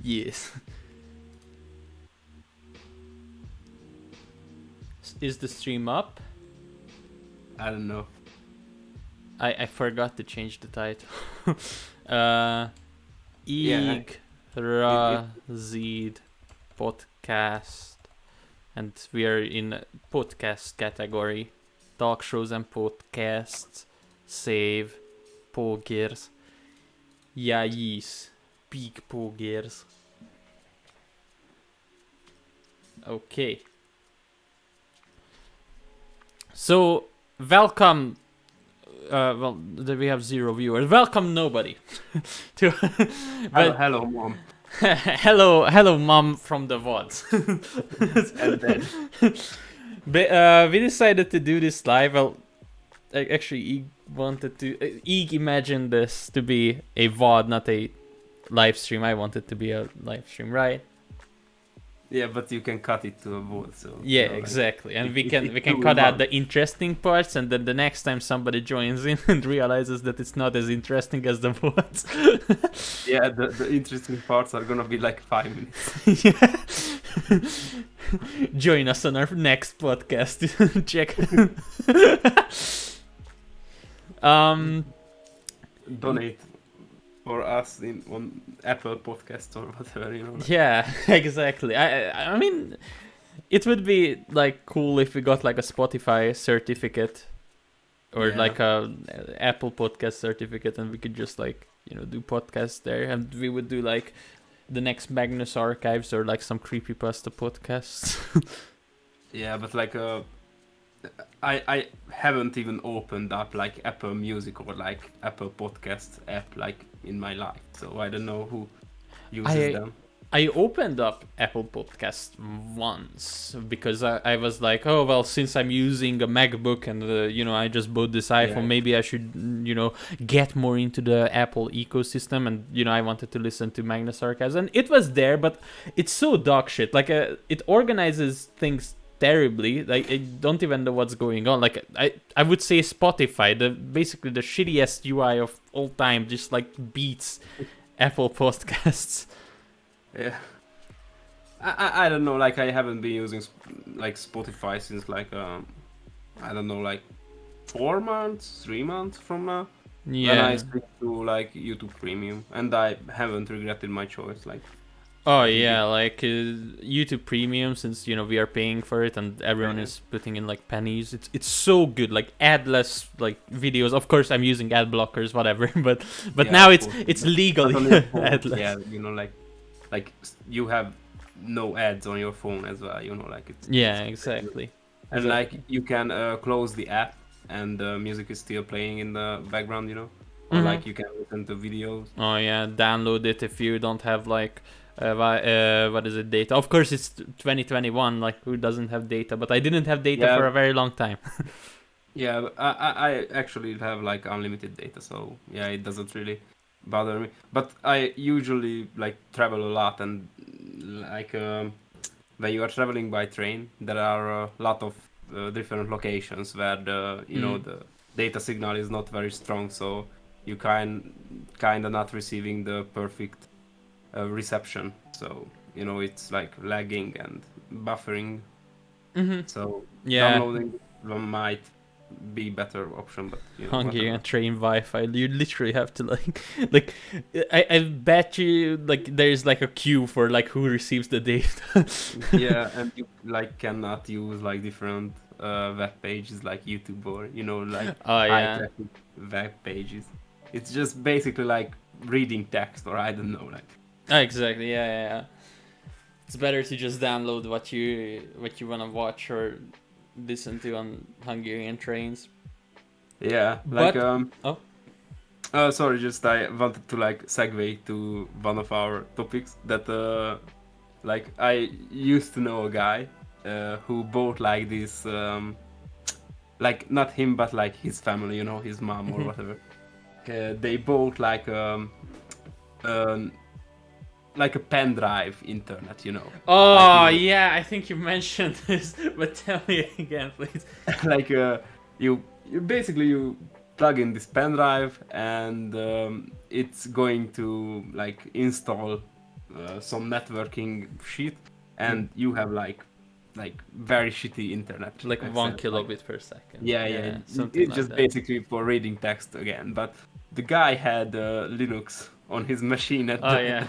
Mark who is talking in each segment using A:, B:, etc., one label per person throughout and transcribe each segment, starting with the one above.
A: Yes. Is the stream up?
B: I don't know.
A: I forgot to change the title.
B: Yeah,
A: Yggdrasede Podcast. And we are in podcast category. Talk shows and podcasts. Save. Pogers. Jajis. Big pogers. Okay. So, welcome. We have 0 viewers. Welcome, nobody.
B: hello, mom.
A: hello, mom from the VODs.
B: And then,
A: But we decided to do this live. Well, actually, Ygg imagined this to be a VOD, not a live stream. I want it to be a live stream, right?
B: yeah, but you can cut it to a vote. So
A: Yeah,
B: you know,
A: exactly. And we
B: it's
A: can
B: too
A: cut out
B: long.
A: the interesting parts, and then the next time somebody joins in and realizes that it's not as interesting as the VODs.
B: Yeah, the interesting parts are gonna be like 5 minutes.
A: Yeah. Join us on our next podcast. Check.
B: Donate for us on Apple Podcast or whatever, you know. Like,
A: Yeah, exactly. I mean, it would be like cool if we got like a Spotify certificate or
B: Yeah.
A: like a Apple Podcast certificate, and we could just like do podcasts there, and we would do like the next Magnus Archives or like some creepypasta podcasts.
B: Yeah, but like I haven't even opened up like Apple Music or like Apple Podcast app like in my life, so I don't know who uses them.
A: I opened up Apple Podcast once because I was like, oh, well, since I'm using a MacBook and, I just bought this iPhone,
B: Yeah.
A: maybe I should, get more into the Apple ecosystem. And, I wanted to listen to Magnus Archives. And it was there, but it's so dog shit. Like, it organizes things terribly. Like, I don't even know what's going on. Like, I would say Spotify, basically the shittiest UI of all time, just like beats Apple Podcasts.
B: Yeah. I don't know, like I haven't been using like Spotify since like I don't know, like 4 months, 3 months from now. When I
A: Yeah.
B: switched to like YouTube Premium, and I haven't regretted my choice. Like,
A: Oh yeah, like YouTube Premium, since we are paying for it and everyone
B: Yeah.
A: is putting in like pennies. It's so good, like adless like videos. Of course, I'm using ad blockers, whatever. But
B: yeah,
A: now
B: of
A: it's
B: course,
A: it's
B: but
A: legally
B: on your phone,
A: adless.
B: yeah, you know, like you have no ads on your phone as well. You know, like it's
A: Yeah,
B: it's
A: exactly.
B: And
A: Exactly.
B: like you can close the app and the music is still playing in the background, you know, or
A: Mhm.
B: like you can listen to videos.
A: Oh yeah, download it if you don't have like what is it, data. Of course, it's 2021. Like, who doesn't have data? But I didn't have data
B: Yeah.
A: for a very long time.
B: Yeah, I actually have like unlimited data, so yeah, it doesn't really bother me. But I usually like travel a lot, and like when you are traveling by train, there are a lot of different locations where the data signal is not very strong, so you kind of not receiving the perfect reception. So it's like lagging and buffering.
A: Mhm.
B: So
A: Yeah.
B: downloading might be better option, but
A: Hungarian
B: whatever.
A: train Wi-Fi. You literally have to like. I bet you like there's like a queue for like who receives the data.
B: Yeah, and you like cannot use like different web pages like YouTube or like
A: Oh
B: high
A: yeah.
B: traffic web pages. It's just basically like reading text, or I don't know, like
A: Exactly. Yeah. It's better to just download what you wanna watch or listen to on Hungarian trains.
B: yeah, like
A: But-
B: sorry, just I wanted to like segue to one of our topics that like I used to know a guy who bought like this like not him but like his family, his mom or whatever. They bought um, like a pen drive internet,
A: Oh
B: Like,
A: yeah, I think you mentioned this, but tell me again, please.
B: like you basically you plug in this pen drive and it's going to like install some networking shit, and you have like very shitty internet.
A: Like
B: access,
A: 1 kilobit per second.
B: Yeah.
A: Something
B: It's
A: like
B: just
A: that.
B: basically for reading text again. But the guy had Linux on his machine at
A: Oh
B: the
A: yeah,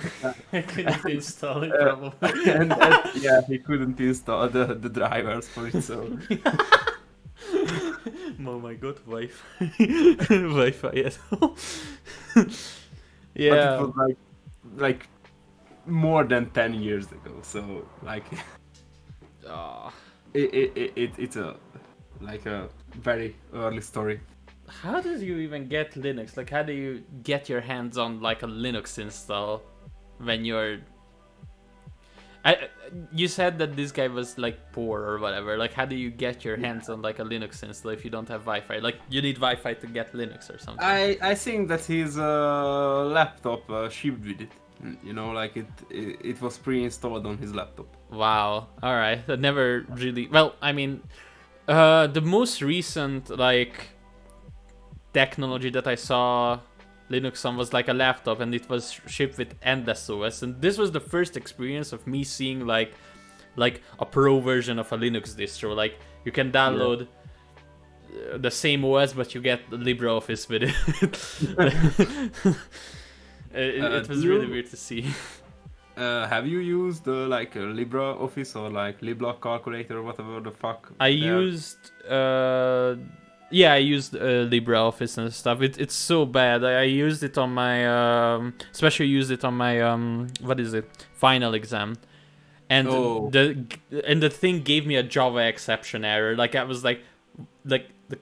A: I couldn't install it
B: uh,
A: probably.
B: and yeah, he couldn't install the drivers for it. So
A: Oh my god, Wi-Fi, Wi-Fi at home.
B: but it
A: Yeah.
B: was like more than 10 years ago. So like
A: Ah.
B: it's a like a very early story.
A: How did you even get Linux? Like, how do you get your hands on like a Linux install when you're? You said that this guy was like poor or whatever. Like, how do you get your hands on like a Linux install if you don't have Wi-Fi? Like, you need Wi-Fi to get Linux or something.
B: I think that his laptop shipped with it. You know, like it was pre-installed on his laptop.
A: Wow. All right. I never really. Well, I mean, the most recent like technology that I saw Linux on was like a laptop, and it was shipped with NDSOS, and this was the first experience of me seeing like a pro version of a Linux distro. Like, you can download the same OS, but you get LibreOffice with it. It was really weird to see.
B: Have you used like LibreOffice or like LibLock calculator or whatever the fuck?
A: I used LibreOffice and stuff. It's so bad. I used it on my especially used it on my what is it, final exam, and the thing gave me a Java exception error. Like, I was like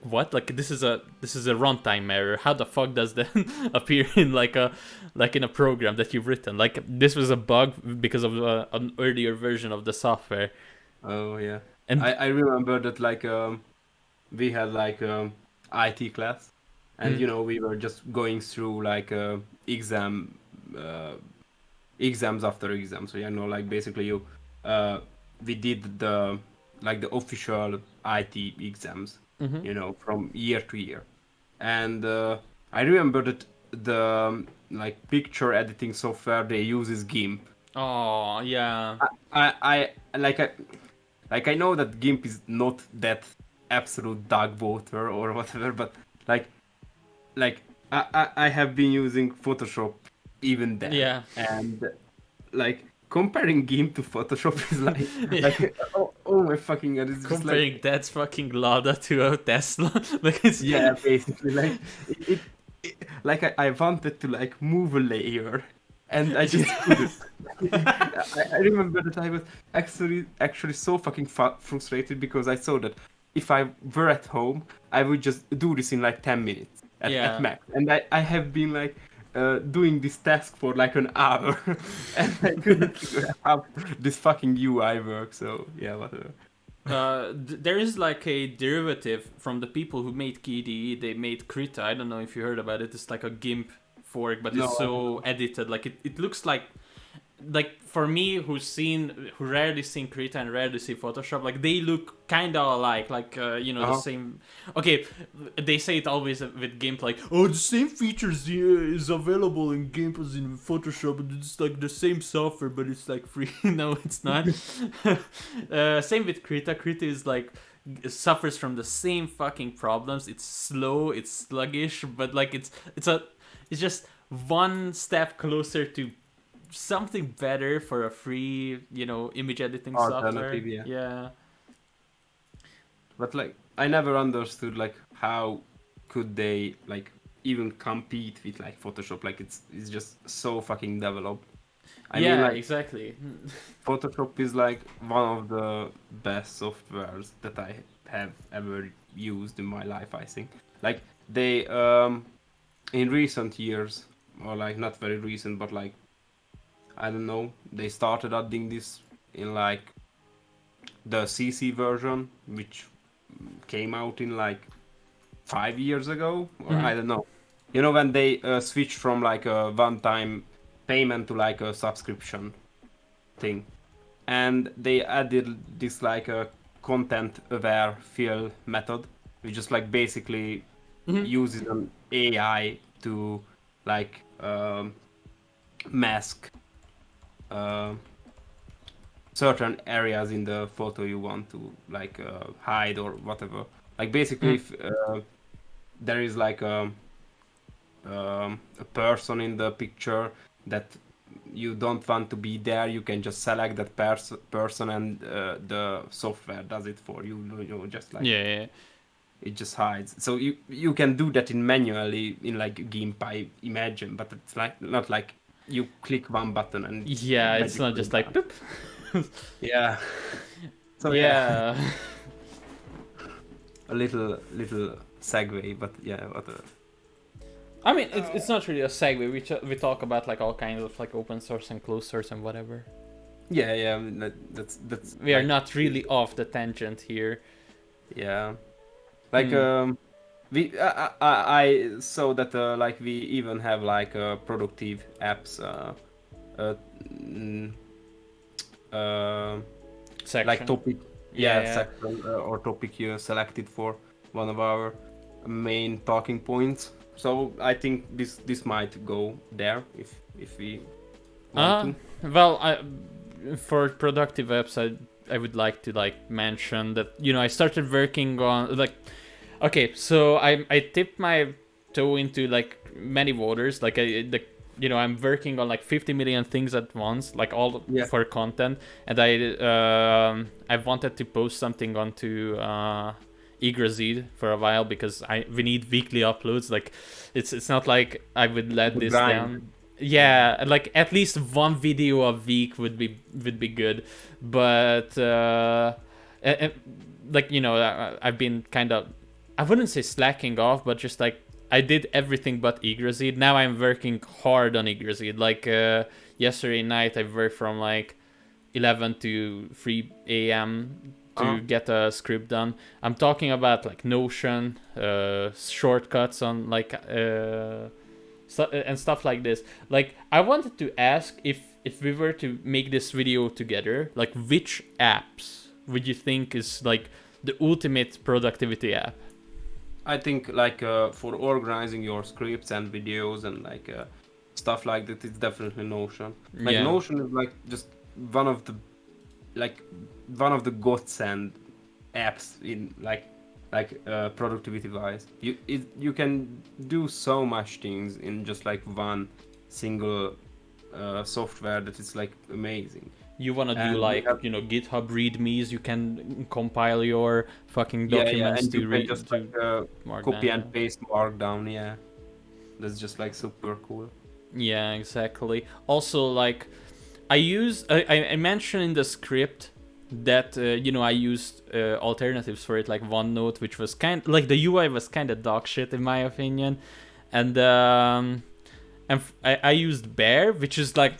A: what? Like, this is a runtime error. How the fuck does that appear in in a program that you've written? Like, this was a bug because of an earlier version of the software.
B: Oh yeah.
A: And
B: I remember that like we had like IT class, and you know we were just going through like exams after exams. So you know, like basically you we did the official IT exams, you know, from year to year, and I remember that the like picture editing software they use is GIMP.
A: oh yeah.
B: I know that GIMP is not that absolute dog water or whatever, but I have been using Photoshop even then.
A: Yeah.
B: And like comparing GIMP to Photoshop is oh my fucking god, it's
A: Comparing
B: just
A: that's fucking Lada to a Tesla. Like, it's
B: yeah, basically like I wanted to like move a layer and I just couldn't. I remember that I was actually so fucking frustrated because I saw that if I were at home, I would just do this in like 10 minutes at max. And I have been like doing this task for like an hour and I couldn't figure out how this fucking UI works. So yeah, whatever.
A: there is like a derivative from the people who made KDE. They made Krita. I don't know if you heard about it. It's like a GIMP fork, but it's so edited. Like, it looks like for me who rarely seen Krita and rarely see Photoshop, like, they look kind of alike, like the same. Okay, they say it always with GIMP, like, oh, the same features is available in GIMP as in Photoshop, and it's like the same software, but it's like free. No, it's not. Same with Krita. Krita is like suffers from the same fucking problems. It's slow, it's sluggish, but like it's just one step closer to something better for a free, image editing software. Yeah.
B: But like I never understood like how could they like even compete with like Photoshop. Like it's just so fucking developed. I mean, like,
A: exactly.
B: Photoshop is like one of the best softwares that I have ever used in my life, I think. Like they in recent years, or like not very recent, but like I don't know, they started adding this in like the CC version, which came out in like 5 years ago, or I don't know. You know, when they switched from like a one-time payment to like a subscription thing, and they added this like a content-aware fill method, which just like basically uses an AI to like mask uh, certain areas in the photo you want to like hide or whatever. Like basically, if there is like a person in the picture that you don't want to be there, you can just select that person, and the software does it for you. You know, just like
A: Yeah.
B: it just hides. So you can do that in manually in like GIMP, I imagine, but it's like not like you click one button and
A: Yeah, it's not just like
B: done.
A: boop.
B: Yeah. So
A: Yeah.
B: a little segue, but yeah, what
A: I mean, it's not really a segue. We talk about like all kinds of like open source and closed source and whatever.
B: yeah, I mean, that's
A: We are
B: like,
A: not really off the tangent here.
B: yeah. Like we I saw that like we even have like productive apps mm,
A: Section.
B: like topic
A: Yeah.
B: section or topic you selected for one of our main talking points. So I think this might go there if we want to.
A: Well, for productive apps, I would like to like mention that, you know, I started working on like, okay, so I tipped my toe into like many waters. Like I'm working on like 50 million things at once, like all for content, and I wanted to post something onto Yggdraszill for a while because we need weekly uploads. Like it's not like I would let this down. Yeah, like at least one video a week would be good, but like, you know, I've been kind of, I wouldn't say slacking off, but just like I did everything but Yggdraszill. Now I'm working hard on Yggdraszill. Like yesterday night I worked from like 11 to 3 a.m. to get a script done. I'm talking about like Notion, shortcuts on like and stuff like this. Like I wanted to ask if we were to make this video together, like which apps would you think is like the ultimate productivity app?
B: I think like for organizing your scripts and videos and like stuff like that, it's definitely Notion. Like Notion is like just one of the godsend apps in like productivity wise. You can do so much things in just like one single software that is like amazing.
A: You want to do like GitHub readmes, you can compile your fucking documents
B: and
A: to
B: you can
A: read,
B: just like copy and paste markdown. Yeah, that's just like super cool.
A: Yeah, exactly. Also, like I mentioned in the script that I used alternatives for it, like OneNote, which was kind like the UI was kind of dog shit in my opinion, and I used Bear, which is like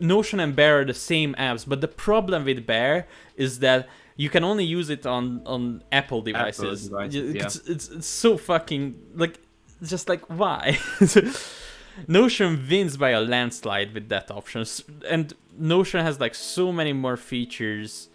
A: Notion and Bear are the same apps, but the problem with Bear is that you can only use it on Apple devices. It's so fucking like, just like, why? Notion wins by a landslide with that option, and Notion has like so many more features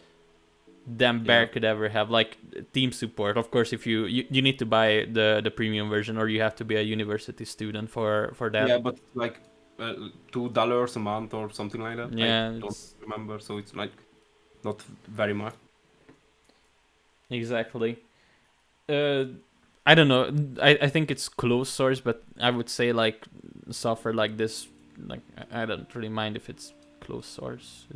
A: than Bear could ever have, like team support. Of course, if you need to buy the premium version, or you have to be a university student for that.
B: Yeah, but like $2 a month or something like that.
A: Yeah,
B: I don't remember, so it's like not very much.
A: Exactly. I don't know. I think it's closed source, but I would say like software like this, like I don't really mind if it's closed source.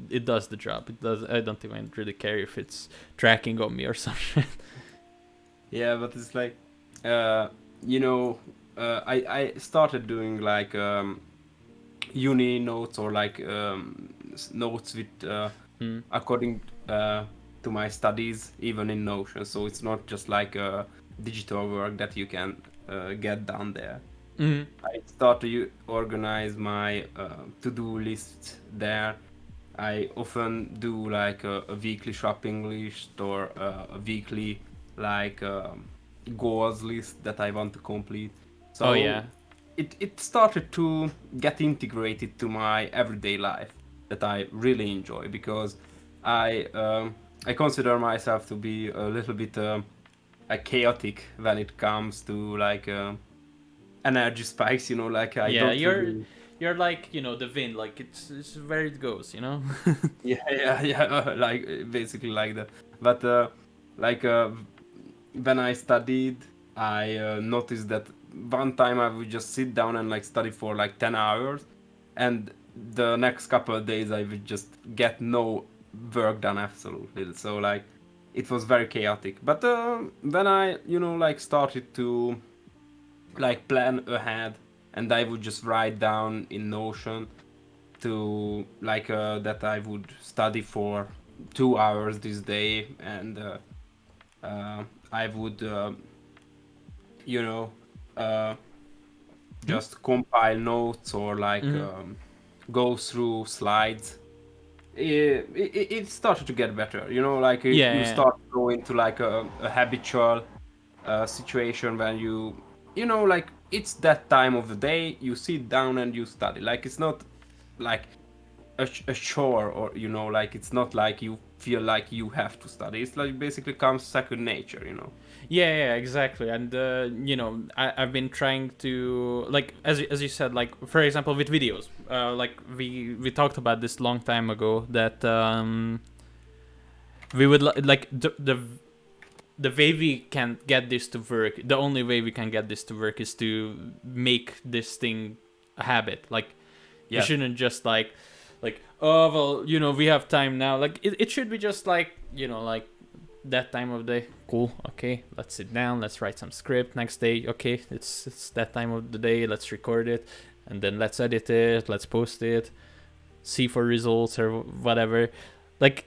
A: It does the job. It does. I don't even really care if it's tracking on me or something.
B: Yeah, but it's like, I started doing like uni notes or like notes with according to my studies, even in Notion. So it's not just like a digital work that you can get done there. I start to organize my to-do list there. I often do like a weekly shopping list or a weekly like goals list that I want to complete. So it started to get integrated to my everyday life that I really enjoy, because I consider myself to be a little bit chaotic when it comes to like energy spikes. Like I don't.
A: you're like, the wind, like it's where it goes,
B: Yeah, like basically like that. But like when I studied, I noticed that one time I would just sit down and like study for like 10 hours, and the next couple of days I would just get no work done absolutely. So like it was very chaotic. But when I like started to like plan ahead, and I would just write down in Notion to like that I would study for 2 hours this day, and I would you know uh, just compile notes or like go through slides. It started to get better, like
A: Yeah,
B: you
A: yeah.
B: start to go into like a habitual situation when like it's that time of the day you sit down and you study. Like it's not like a chore, or like it's not like you feel like you have to study. It's like basically comes second nature.
A: Yeah, exactly. And I've been trying to, like, as you said, like, for example, with videos, like we talked about this long time ago, that we would like the way we can get this to work, the only way we can get this to work is to make this thing a habit. Like, you shouldn't just like, oh well, we have time now. Like it should be just like, like that time of day. Cool, okay, let's sit down, let's write some script. Next day, okay, it's that time of the day, let's record it, and then let's edit it, let's post it, see for results or whatever. Like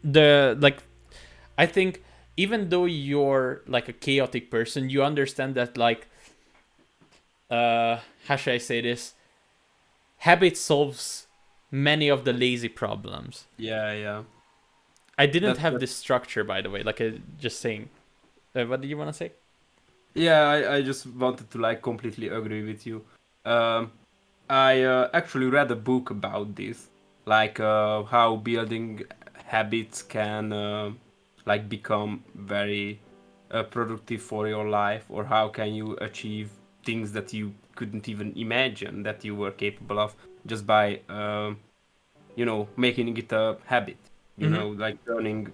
A: I think even though you're like a chaotic person, you understand that, like, how should I say this? Habit solves many of the lazy problems.
B: Yeah.
A: I didn't have this structure, by the way. Like, just saying. What did you want to say?
B: Yeah, I just wanted to like completely agree with you. I actually read a book about this, like how building habits can like become very productive for your life, or how can you achieve things that you couldn't even imagine that you were capable of just by making it a habit. Like turning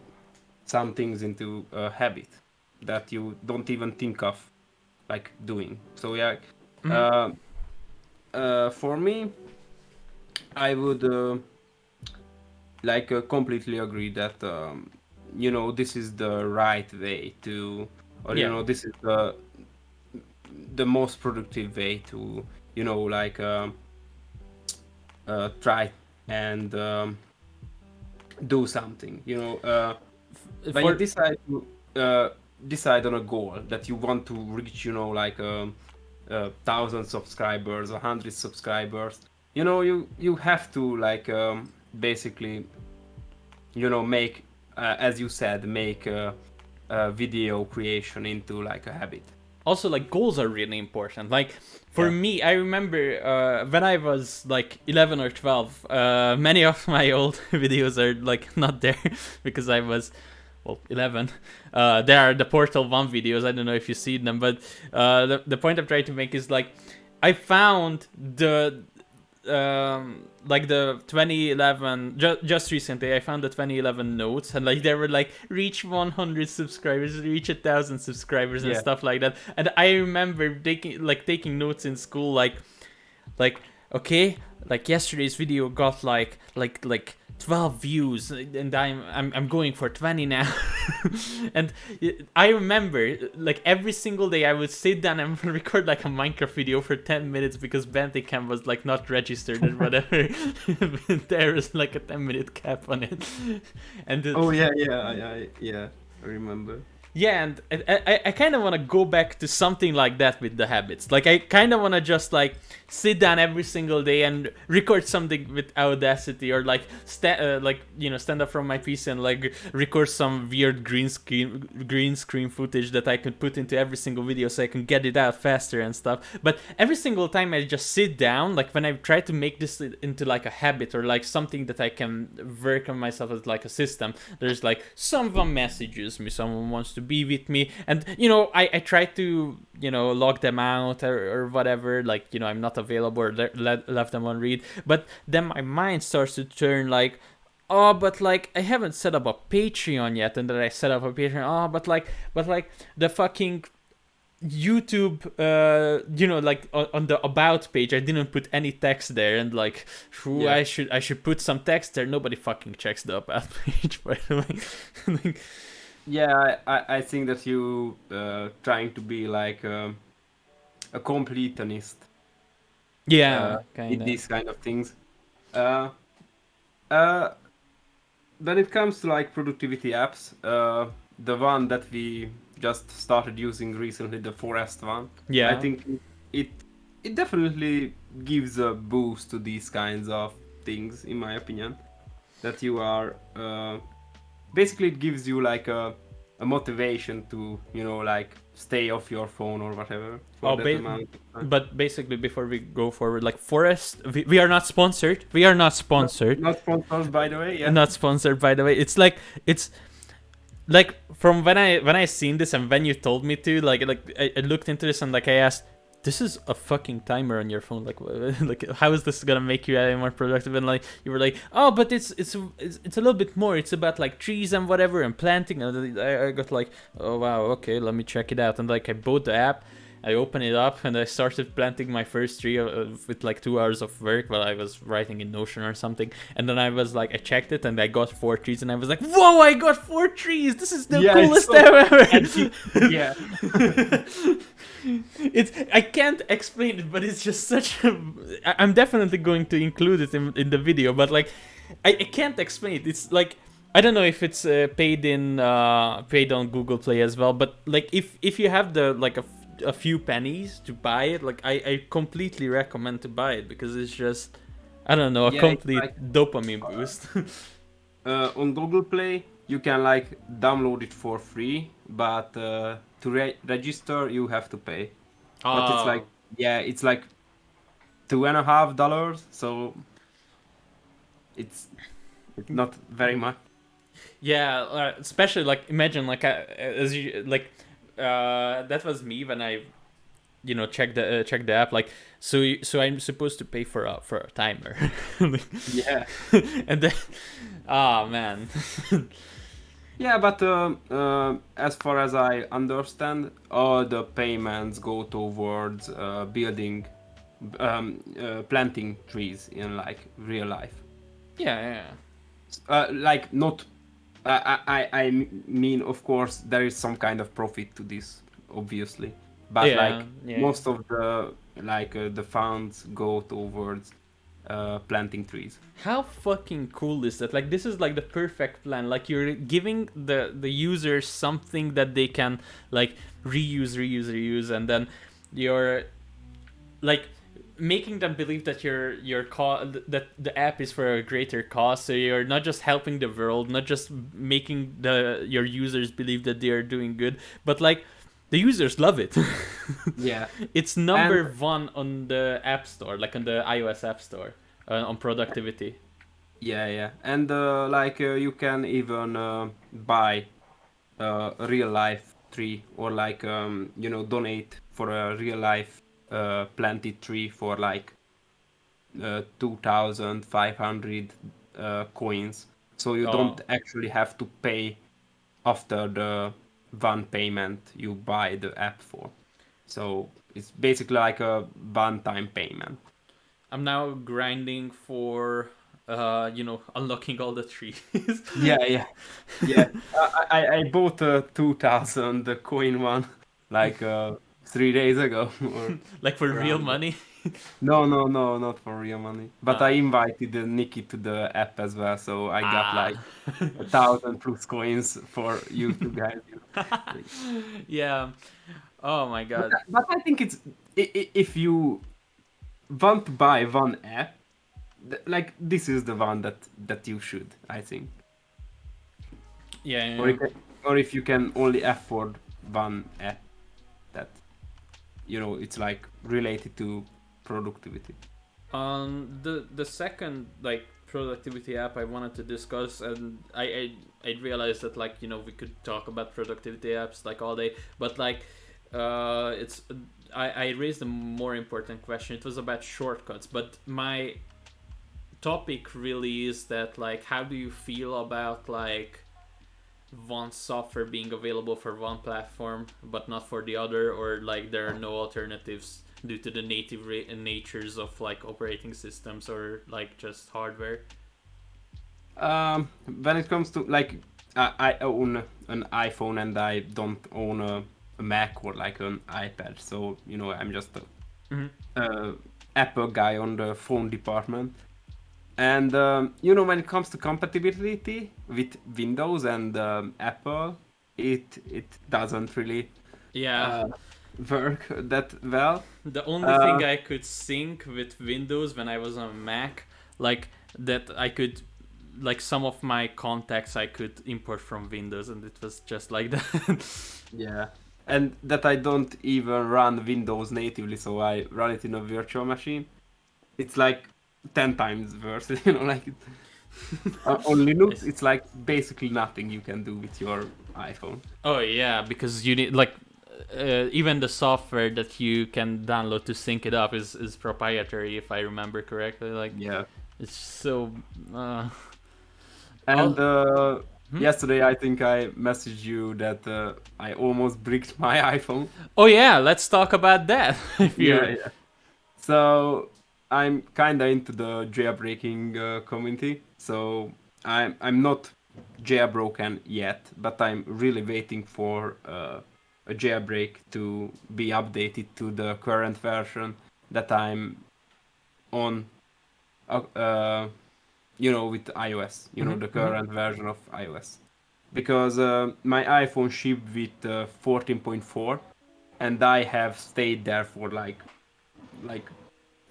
B: some things into a habit that you don't even think of like doing. So yeah, for me, I would like completely agree that this is the right way to, or this is the most productive way to like try and do something. When you decide to decide on a goal that you want to reach, like 1,000 subscribers, 100 subscribers, you have to like basically make as you said, make video creation into like a habit.
A: Also, like, goals are really important. Like, for me, I remember when I was like 11 or 12, many of my old videos are like not there because I was, well, 11. There are the Portal 1 videos. I don't know if you see them, but the point I'm trying to make is, like, I found the like the 2011 just recently I found the 2011 notes, and like there were like reach 100 subscribers, reach 1,000 subscribers and stuff like that. And I remember taking notes in school, like okay, like yesterday's video got like 12 views, and I'm going for 20 now. And I remember, like, every single day I would sit down and record like a Minecraft video for 10 minutes because Bandicam was like not registered or whatever. There was like a 10-minute cap on it. And
B: I remember.
A: Yeah, and I kind of want to go back to something like that with the habits. Like, I kind of want to just like sit down every single day and record something with Audacity, or like stand up from my PC and like record some weird green screen footage that I can put into every single video so I can get it out faster and stuff. But every single time I just sit down, like when I try to make this into like a habit or like something that I can work on myself as like a system, there's like someone messages me, someone wants to be with me. And I try to log them out or whatever, like I'm not available, or left them on read. But then my mind starts to turn like, oh, but like I haven't set up a Patreon yet, and then I set up a Patreon. Oh, but like the fucking YouTube, like on the about page, I didn't put any text there, and like, I should put some text there. Nobody fucking checks the about page, by the way. Like,
B: Yeah, I think that you trying to be like a completionist
A: yeah,
B: in
A: kind of.
B: these kind of things. Uh, uh, when it comes to like productivity apps, the one that we just started using recently, the Forest one, I
A: Yeah.
B: think it it definitely gives a boost to these kinds of things, in my opinion. That you are basically it gives you like a motivation to like stay off your phone or whatever for
A: Oh,
B: that amount of time.
A: but basically, before we go forward, like Forest, we are not sponsored. We are not sponsored.
B: Not sponsored, by the way. Yeah.
A: Not sponsored, by the way. It's like from when I seen this and when you told me to, like I looked into this and like I asked, this is a fucking timer on your phone, like like how is this gonna make you any more productive? And like you were like, oh, but it's a little bit more, it's about like trees and whatever and planting. And I got like, oh wow, okay, let me check it out. And like I bought the app, I opened it up, and I started planting my first tree with like 2 hours of work while I was writing in Notion or something. And then I was like, I checked it, and I got 4 trees, and I was like, whoa, I got 4 trees! This is the coolest ever!
B: Yeah.
A: I can't explain it, but it's just such a... I'm definitely going to include it in the video, but like, I can't explain it. It's like, I don't know if it's paid on Google Play as well, but like if you have the like a few pennies to buy it, like I completely recommend to buy it, because it's just, I don't know, a complete dopamine boost.
B: On Google Play, you can like download it for free, but to register you have to pay. But it's like, it's like $2.50, so it's not very much.
A: Yeah, especially like imagine like as you like that was me when I check the app, like so I'm supposed to pay for a timer.
B: Yeah.
A: And then man.
B: Yeah, but as far as I understand, all the payments go towards building planting trees in like real life.
A: Yeah.
B: Like not I mean, of course there is some kind of profit to this, obviously, but most of the the funds go towards planting trees.
A: How fucking cool is that? Like, this is like the perfect plan. Like, you're giving the users something that they can like reuse, and then you're like making them believe that that the app is for a greater cause. So you're not just helping the world, not just making your users believe that they are doing good, but like the users love it.
B: Yeah.
A: It's number one on the App Store, like on the iOS App Store, on productivity.
B: Yeah. And you can even buy a real life tree, or like donate for a real life planted tree for like 2,500 coins. So you don't actually have to pay after the one payment you buy the app for. So it's basically like a one-time payment.
A: I'm now grinding for unlocking all the trees.
B: Yeah. I bought a 2,000 coin one like 3 days ago. Or
A: like for real money.
B: No, not for real money. But I invited Nikki to the app as well, so I got like 1,000 plus coins for you two guys.
A: Yeah. Oh my god.
B: But I think it's if you want to buy one app, like this is the one that you should, I think.
A: Yeah.
B: Or if you can only afford one app that it's like related to productivity.
A: The second like productivity app I wanted to discuss, and I realized that, like, we could talk about productivity apps like all day, but like it's I raised a more important question. It was about shortcuts, but my topic really is that, like, how do you feel about like one software being available for one platform but not for the other, or like there are no alternatives due to the native natures of like operating systems or like just hardware?
B: When it comes to like, I own an iPhone and I don't own a Mac or like an iPad, so I'm just
A: Mm-hmm.
B: a Apple guy on the phone department. And when it comes to compatibility with Windows and Apple, it doesn't really
A: Yeah,
B: work that well.
A: the only
B: Uh,
A: thing I could sync with Windows when I was on Mac, like that I could, like some of my contacts I could import from Windows, and it was just like that.
B: yeah, and that I don't even run Windows natively, so I run it in a virtual machine. It's like 10 times worse, like on Linux, it's like basically nothing you can do with your iPhone.
A: Oh yeah, because you need like even the software that you can download to sync it up is proprietary, if I remember correctly. Like
B: Yeah.
A: it's so.
B: And
A: Hmm?
B: yesterday, I think I messaged you that I almost bricked my iPhone.
A: Oh yeah, let's talk about that. If
B: Yeah,
A: you're.
B: yeah. So I'm kinda into the jailbreaking community. So I'm not jailbroken yet, but I'm really waiting for a jailbreak to be updated to the current version that I'm on. Uh, uh, with iOS. The current version of iOS. Because my iPhone shipped with 14.4, and I have stayed there for like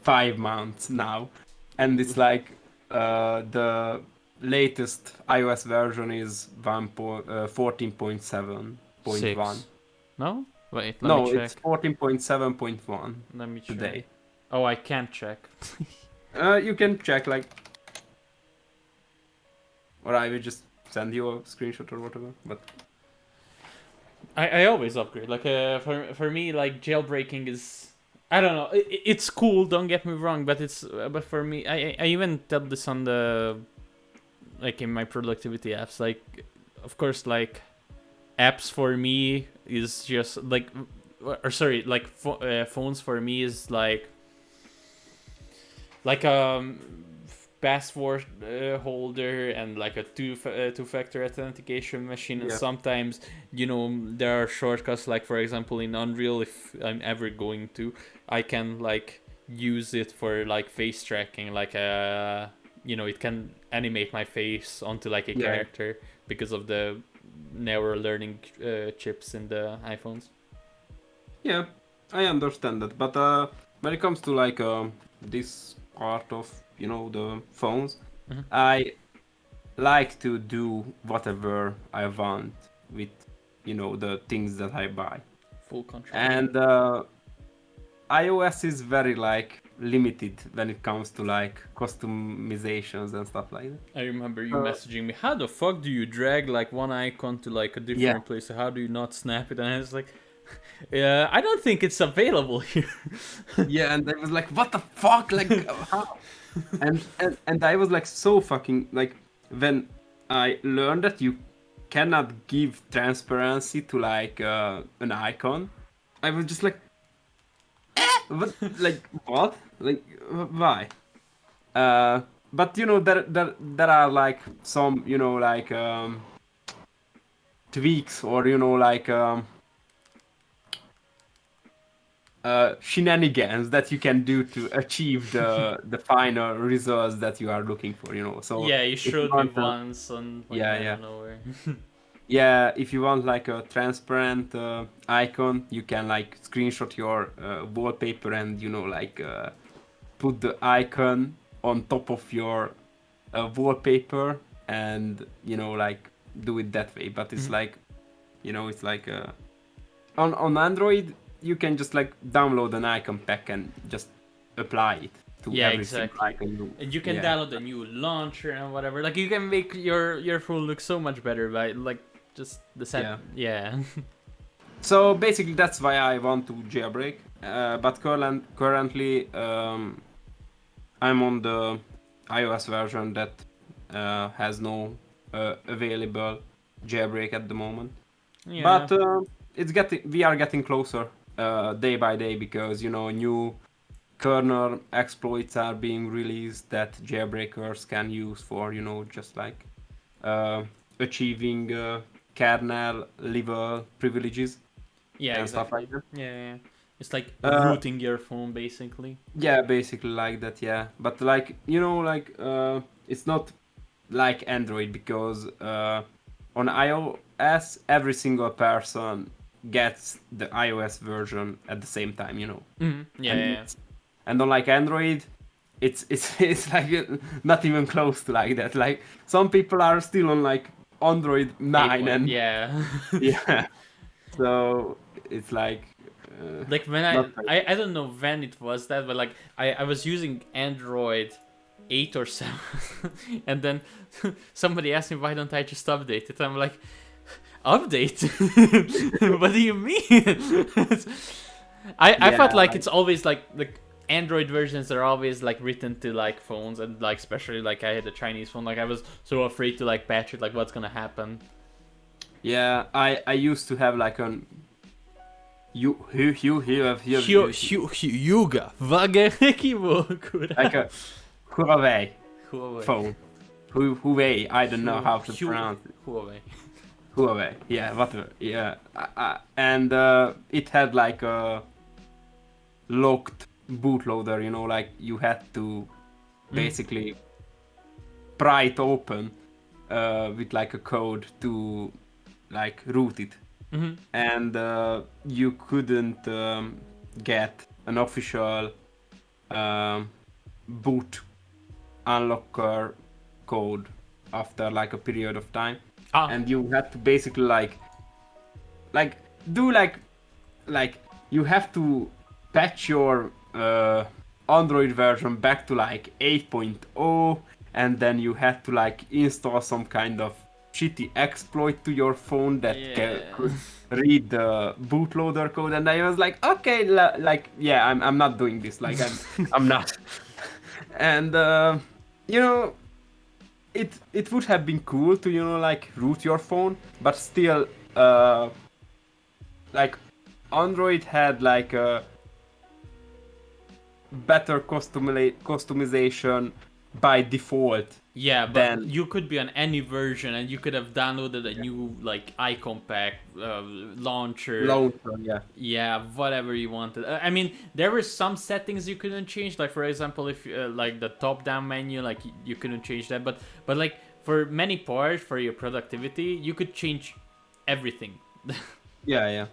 B: 5 months now, and it's like the latest iOS version is 14.7.1.
A: Six. No? Wait, let me
B: No, it's
A: check.
B: 14.7.1
A: Let me check.
B: today.
A: Oh, I can't check.
B: You can check or I will just send you a screenshot or whatever. But
A: I always upgrade. Like for me, like jailbreaking is, I don't know. It's cool. Don't get me wrong, but it's but for me, I even tell this on the, like in my productivity apps. Like, of course, like apps for me is just like, or sorry, like phones for me is like password holder and like a two-factor authentication machine. And
B: yeah,
A: sometimes there are shortcuts, like for example in Unreal, if I'm ever going to, I can like use it for like face tracking, like it can animate my face onto like a
B: yeah,
A: character because of the neural learning chips in the iPhones.
B: yeah. I understand that, but when it comes to like this part of the phones,
A: Mhm.
B: I like to do whatever I want with the things that I buy,
A: Full control.
B: and iOS is very like limited when it comes to like customizations and stuff like that.
A: I remember you
B: Uh,
A: messaging me, how the fuck do you drag like one icon to like a
B: yeah,
A: different place? How do you not snap it? And I was like, yeah, I don't think it's available here.
B: yeah, and I was like, what the fuck, like how? And I was like so fucking like when I learned that you cannot give transparency to like an icon, I was just like, what, like what, like why? But there are like some like tweaks or like shenanigans that you can do to achieve the final results that you are looking for. So
A: Yeah, you
B: if you
A: showed me
B: want
A: once on like
B: yeah,
A: I
B: yeah,
A: don't know where.
B: yeah, if you want like a transparent icon, you can like screenshot your wallpaper and like put the icon on top of your wallpaper and like do it that way. But it's
A: Mhm.
B: like it's like on Android you can just like download an icon pack and just apply it. to
A: Yeah,
B: everything.
A: exactly.
B: Like a new,
A: And you can download a new launcher and whatever. Like you can make your phone look so much better by like just the set. Yeah.
B: So basically, that's why I want to jailbreak. But currently, I'm on the iOS version that has no available jailbreak at the moment.
A: Yeah.
B: But we are getting closer day by day because new kernel exploits are being released that jailbreakers can use for just like achieving kernel level privileges
A: Yeah,
B: and stuff
A: exactly.
B: like that.
A: Yeah. It's like
B: Uh,
A: rooting your phone basically.
B: yeah, basically like that. Yeah, but like it's not like Android because on iOS every single person gets the iOS version at the same time.
A: Yeah.
B: And and unlike Android, it's it's like not even close to like that. Like some people are still on like Android 9 and
A: yeah.
B: yeah, so it's like
A: Like when
B: not
A: I don't know when it was that, but like I was using Android 8 or 7 and then somebody asked me why don't I just update it. I'm like, update? What do you mean? I felt like it's always like Android versions are always like written to like phones, and like especially like I had a Chinese phone, like I was so afraid to like patch it, like what's gonna happen.
B: Yeah, I used to have like an
A: Yuga,
B: like a Huawei phone. Huawei, I don't know how to pronounce it. Huawei, yeah, whatever. Yeah, and it had like a locked bootloader. Like you had to basically pry it open with like a code to like root it.
A: Mm-hmm.
B: And you couldn't get an official boot unlocker code after like a period of time, and you had to basically like do like you have to patch your Android version back to like 8.0, and then you had to like install some kind of shitty exploit to your phone that could read the bootloader code, and I was like, okay, I'm not doing this, like I'm not. And it would have been cool to like root your phone, but still like Android had like a better customization by default.
A: Yeah, but
B: then
A: you could be on any version, and you could have downloaded a new like icon pack launcher. Yeah, whatever you wanted. I mean, there were some settings you couldn't change. Like for example, if like the top-down menu, like you couldn't change that. But like for many parts, for your productivity, you could change everything.
B: Yeah.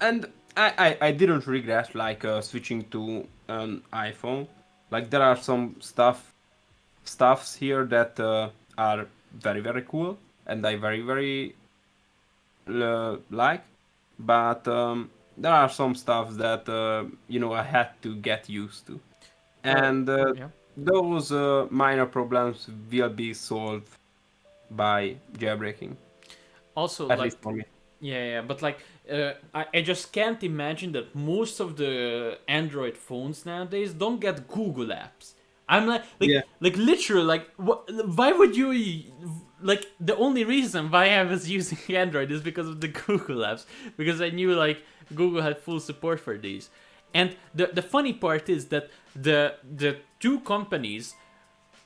B: And I didn't regret like switching to an iPhone. Like there are some stuffs here that are very very cool, and I very very like, but there are some stuff that I had to get used to, and those minor problems will be solved by jailbreaking.
A: Also,
B: At
A: like,
B: least for me.
A: yeah, but like, I just can't imagine that most of the Android phones nowadays don't get Google apps. I'm like literally, like, why would you, like, the only reason why I was using Android is because of the Google apps, because I knew, like, Google had full support for these. And the funny part is that the two companies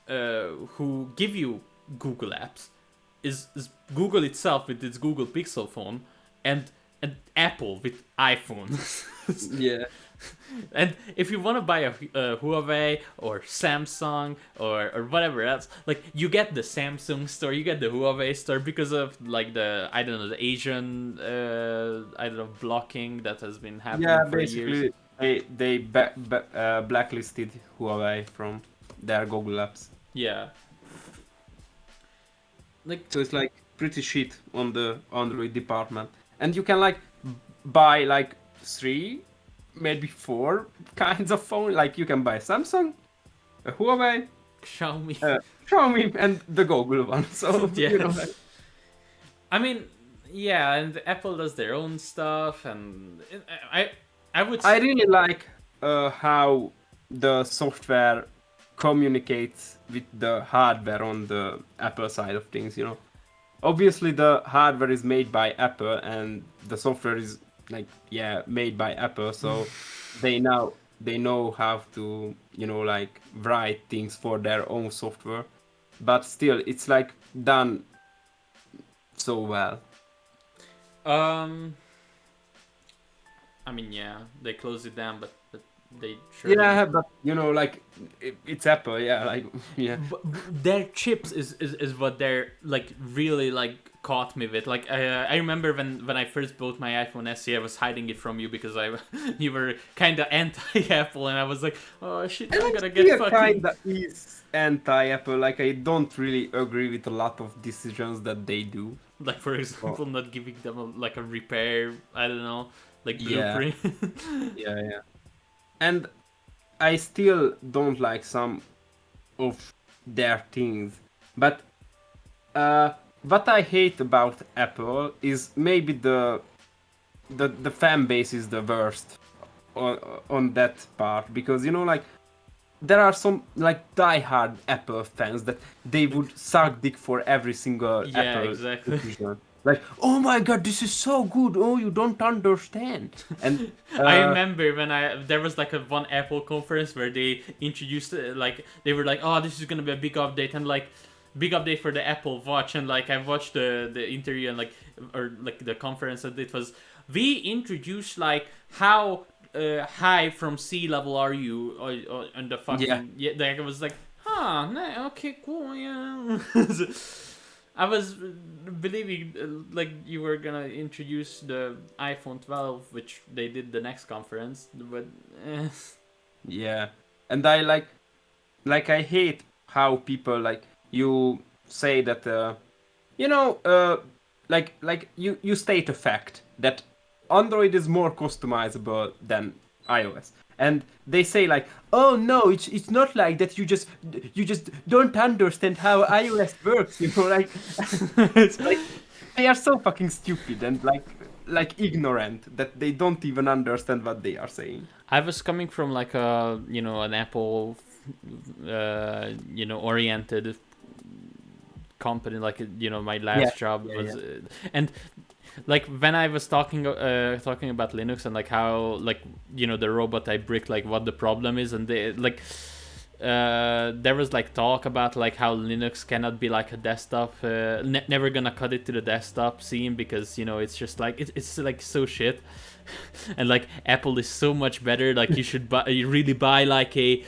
A: who give you Google apps is Google itself with its Google Pixel phone, and Apple with iPhone.
B: Yeah.
A: And if you want to buy a Huawei or Samsung or whatever else, like, you get the Samsung store, you get the Huawei store because of like the Asian blocking that has been happening for years.
B: They blacklisted Huawei from their Google apps.
A: Yeah. Like,
B: so it's like pretty shit on the Android department, and you can like buy like 3, maybe 4 kinds of phone. Like you can buy Samsung, a Huawei,
A: Xiaomi.
B: Xiaomi, and the Google one. So
A: Yeah.
B: you know, like,
A: I mean, yeah, and Apple does their own stuff, and I would.
B: I really like how the software communicates with the hardware on the Apple side of things. You know, obviously the hardware is made by Apple, and the software is like made by Apple. So they know how to like write things for their own software, but still it's like done so well.
A: I mean, yeah, they closed it down, but they sure.
B: Yeah, but like it's Apple. Yeah, like yeah.
A: Their chips is what they're like really like caught me with. Like I remember when I first bought my iPhone SE, I was hiding it from you because you were kind of anti-Apple, and I was like, oh shit, I'm gonna get fucking.
B: Kinda is anti-Apple. Like I don't really agree with a lot of decisions that they do.
A: Like for example, not giving them a repair. I don't know, like blueprint.
B: Yeah. And I still don't like some of their things. But what I hate about Apple is maybe the fan base is the worst on that part, because like there are some like diehard Apple fans that they would suck dick for every single Apple decision. Like, oh my god, this is so good. Oh, you don't understand. And
A: I remember when there was like one Apple conference where they introduced they were like, oh, this is gonna be a big update, and like big update for the Apple Watch, and like I watched the interview and like the conference, and it was, we introduced like how high from sea level are you on the fucking like, I was like, okay, cool, yeah. I was believing like you were gonna introduce the iPhone 12, which they did the next conference, but
B: yeah. And I like I hate how people like you say that like you state a fact that Android is more customizable than iOS, and they say like, oh no, it's not like that, you just don't understand how iOS works, like it's like they are so fucking stupid and like ignorant that they don't even understand what they are saying.
A: I was coming from like a an Apple oriented company, like my last job was and like when I was talking about Linux and like how like the robot I bricked, like what the problem is, and they like there was like talk about like how Linux cannot be like a desktop, never gonna cut it to the desktop scene because it's just like it's like so shit. And like Apple is so much better, like you really buy like a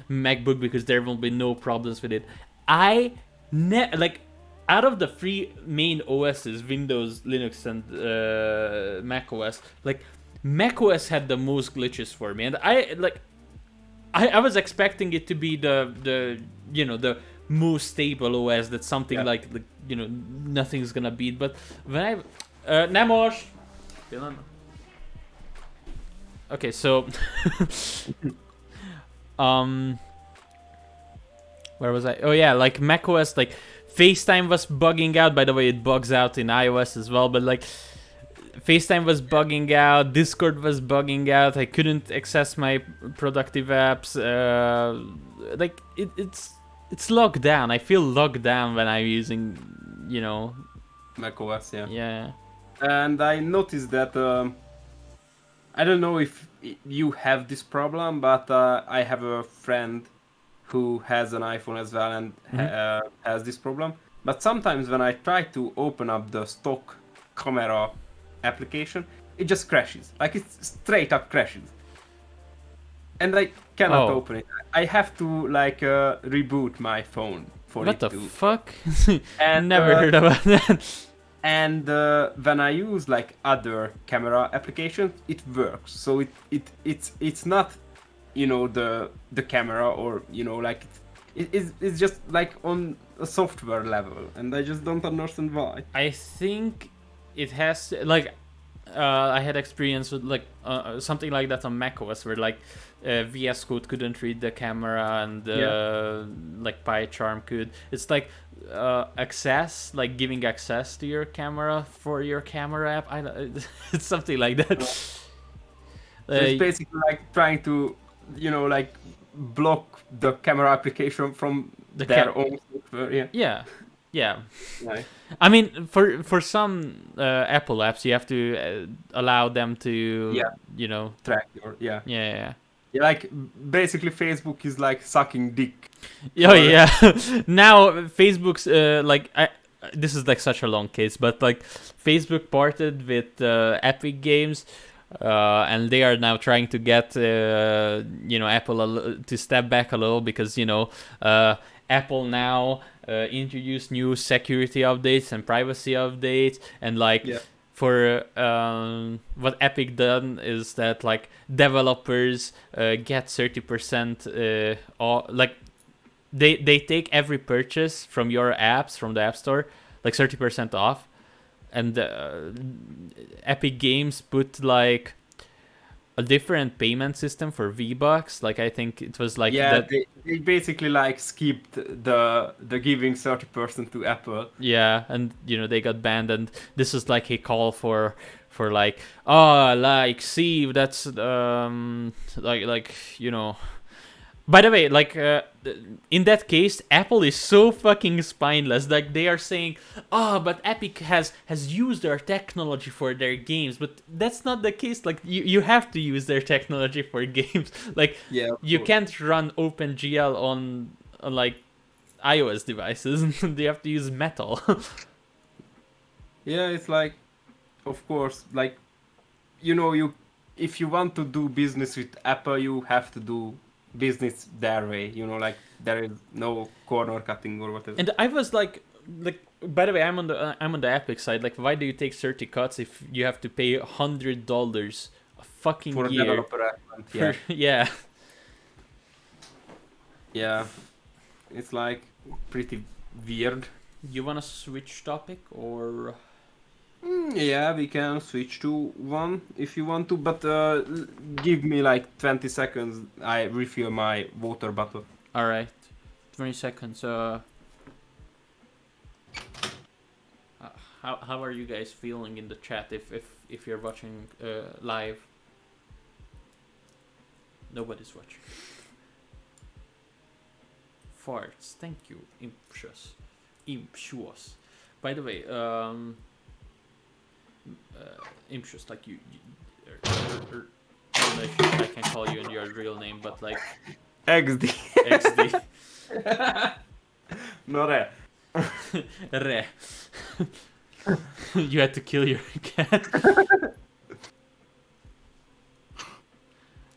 A: MacBook because there will be no problems with it. Like out of the three main OSs, Windows, Linux, and Mac OS, like Mac OS had the most glitches for me, and I was expecting it to be the the most stable OS, that's something like nothing's gonna beat. But when Nemos, okay, so where was I? Oh yeah, like macOS, like FaceTime was bugging out. By the way, it bugs out in iOS as well, but like FaceTime was bugging out, Discord was bugging out, I couldn't access my productive apps. Like it's locked down. I feel locked down when I'm using,
B: macOS, yeah.
A: Yeah.
B: And I noticed that I don't know if you have this problem, but I have a friend who has an iPhone as well and has this problem. But sometimes when I try to open up the stock camera application, it just crashes. Like it straight up crashes. And I cannot open it. I have to like reboot my phone for
A: what
B: it
A: the
B: to...
A: fuck?
B: And
A: never heard about that.
B: And when I use like other camera applications, it works. So it's not the camera, or like it's just like on a software level, and I just don't understand why.
A: I think it has to, like I had experience with like something like that on macOS, where like VS Code couldn't read the camera and
B: Yeah.
A: like PyCharm could. It's like access, like giving access to your camera for your camera app. I don't, it's something like that.
B: So it's basically like trying to, like block the camera application from their own software. Yeah.
A: Yeah, yeah.
B: Nice.
A: I mean, for some Apple apps, you have to allow them to,
B: Track your
A: yeah.
B: Yeah, like basically Facebook is like sucking dick.
A: Oh yeah. Now Facebook's this is like such a long case, but like Facebook parted with Epic Games, and they are now trying to get Apple to step back a little, because Apple now introduced new security updates and privacy updates, and like for what Epic done is that like developers get 30% like they take every purchase from your apps from the App Store, like 30% off, and Epic Games put like a different payment system for V-Bucks. Like I think it was like
B: they basically like skipped the giving 30% to Apple.
A: Yeah, and they got banned, and this is like a call for like, oh, like, see, that's like by the way, like in that case, Apple is so fucking spineless. Like they are saying, oh, but Epic has used our technology for their games, but that's not the case. Like you have to use their technology for games. Like you can't run OpenGL on like iOS devices. They have to use Metal.
B: Yeah, it's like, of course, like you if you want to do business with Apple, you have to do business their way. Like there is no corner cutting or whatever.
A: And I was like, by the way, I'm on the Epic side. Like, why do you take 30 cuts if you have to pay $100 a fucking
B: for
A: year?
B: A developer account?
A: Yeah.
B: Yeah, it's like pretty weird.
A: You wanna switch topic or?
B: Yeah, we can switch to one if you want to, but give me like 20 seconds. I refill my water bottle.
A: All right, 20 seconds. How are you guys feeling in the chat if you're watching live? Nobody's watching. Farts. Thank you, Imptious. By the way, Imptious, like you I don't know if I can call you in your real name, but like
B: XD.
A: XD.
B: No re.
A: Re. You had to kill your cat.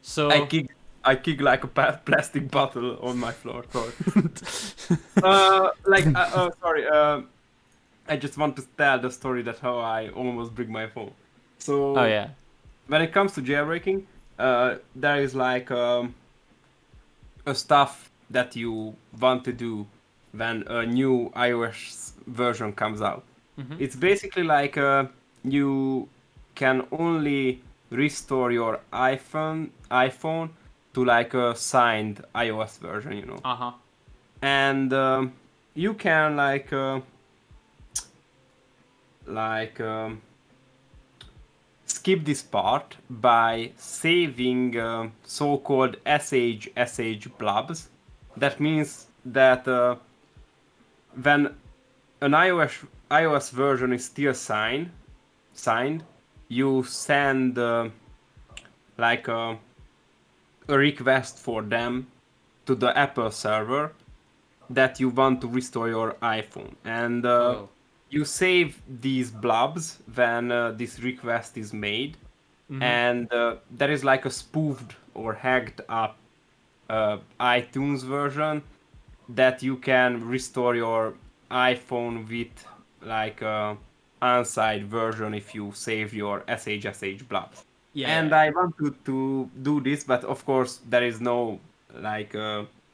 A: So
B: I kick like a plastic bottle on my floor. Sorry. Sorry. I just want to tell the story that how I almost break my phone. So.
A: Oh yeah.
B: When it comes to jailbreaking, there is like a stuff that you want to do when a new iOS version comes out.
A: Mm-hmm.
B: It's basically like you can only restore your iPhone to like a signed iOS version,
A: Uh-huh.
B: And you can skip this part by saving so-called SH blobs. That means that when an iOS version is still signed, you send a request for them to the Apple server that you want to restore your iPhone, and you save these blobs when this request is made. Mm-hmm. And there is like a spoofed or hacked up iTunes version that you can restore your iPhone with like a unsigned version if you save your SH blobs. Yeah. And I wanted to do this, but of course there is no like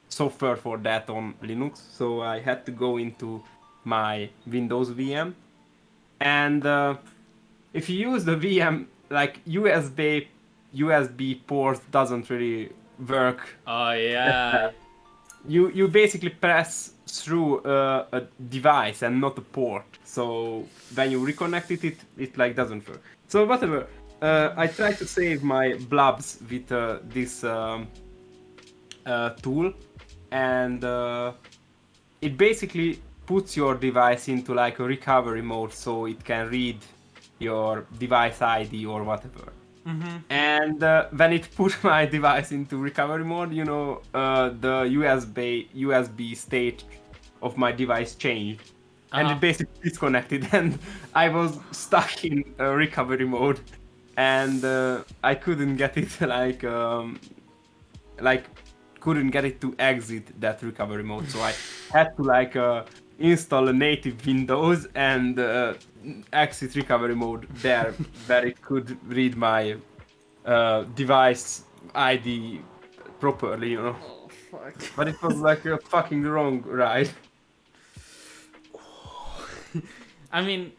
B: software for that on Linux, so I had to go into my Windows VM, and if you use the VM, like USB port doesn't really work.
A: Oh yeah.
B: You basically press through a device and not a port. So when you reconnect it like doesn't work. So whatever. I tried to save my blobs with this tool, and it basically puts your device into like a recovery mode, so it can read your device ID or whatever.
A: Mm-hmm.
B: And when it put my device into recovery mode, the USB state of my device changed, and it basically disconnected, and I was stuck in recovery mode, and I couldn't get it couldn't get it to exit that recovery mode, so I had to install a native Windows and exit recovery mode there, where it could read my device ID properly,
A: Oh fuck.
B: But it was like a fucking wrong ride.
A: I mean,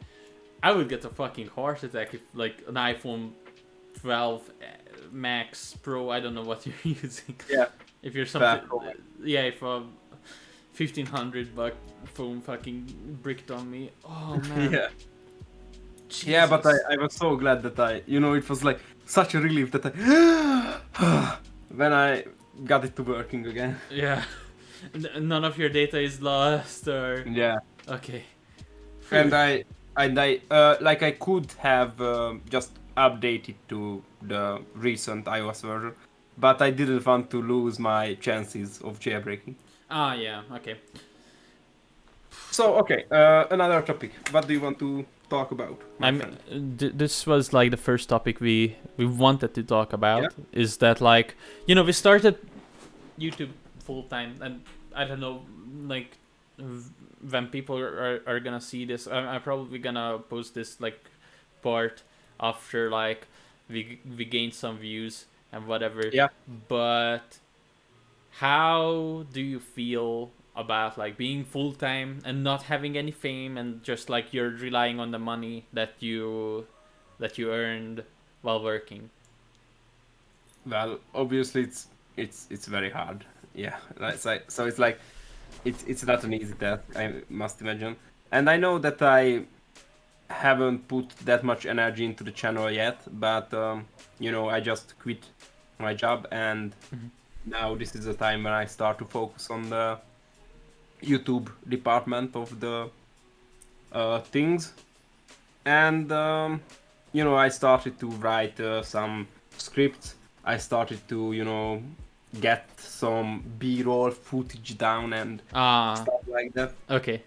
A: I would get a fucking heart attack if like an iPhone 12 Max Pro, I don't know what you're using.
B: Yeah.
A: If you're something, yeah, if a $1,500 phone fucking bricked on me, oh man.
B: Yeah.
A: Jesus.
B: Yeah, but I was so glad that it was like such a relief that when I got it to working again.
A: Yeah. None of your data is lost, or
B: Yeah.
A: okay.
B: And I could have just updated to the recent iOS version, but I didn't want to lose my chances of jailbreaking.
A: Ah, yeah, okay.
B: So, okay, another topic. What do you want to talk about, my friend?
A: This was like the first topic we wanted to talk about.
B: Yeah.
A: Is that like, we started YouTube full time, and I don't know, like when people are gonna see this, I'm probably gonna post this like part after like we gain some views and whatever.
B: Yeah.
A: But how do you feel about like being full time and not having any fame, and just like you're relying on the money that you earned while working?
B: Well, obviously it's very hard. Yeah, it's not an easy task, I must imagine. And I know that I haven't put that much energy into the channel yet, but I just quit my job, and now this is the time when I start to focus on the YouTube department of the things. And I started to write some scripts. I started to get some B-roll footage down and stuff like that.
A: Okay.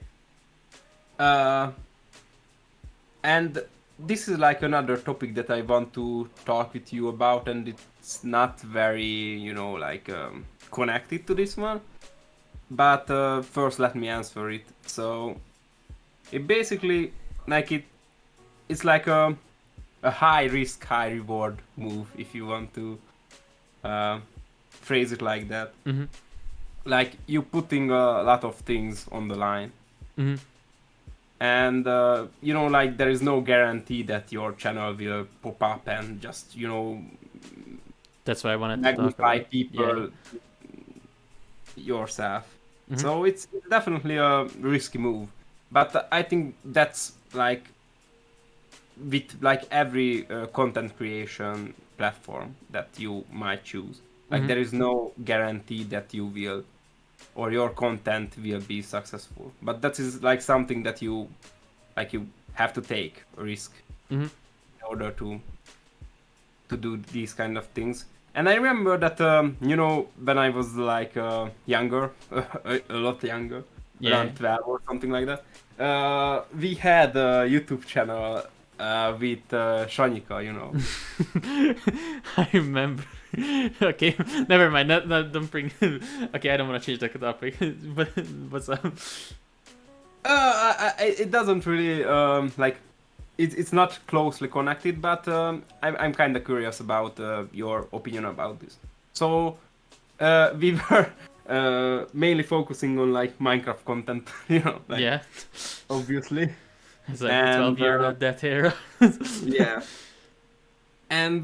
B: And this is like another topic that I want to talk with you about, and it's not very connected to this one. But first let me answer it. So it basically it's like a high risk, high reward move, if you want to phrase it like that.
A: Mm-hmm.
B: Like you putting a lot of things on the line.
A: Mm-hmm.
B: And there is no guarantee that your channel will pop up and just
A: That's what I wanted to talk
B: magnify
A: about.
B: people yourself.
A: Mhm.
B: So it's definitely a risky move, but I think that's like with like every content creation platform that you might choose. Like
A: Mhm.
B: there is no guarantee that you will or your content will be successful, but that is like something that you have to take a risk
A: Mhm.
B: in order to do these kind of things. And I remember that when I was like younger, a lot younger, around 12 or something like that, we had a YouTube channel with Shanyika,
A: I remember. Okay, never mind. Don't bring. Okay, I don't want to change the topic. But what's up?
B: It doesn't really it's not closely connected, but I'm kind of curious about your opinion about this. So we were mainly focusing on like Minecraft content,
A: Yeah.
B: obviously.
A: It's like the
B: And
A: 12-year-old that era.
B: yeah, and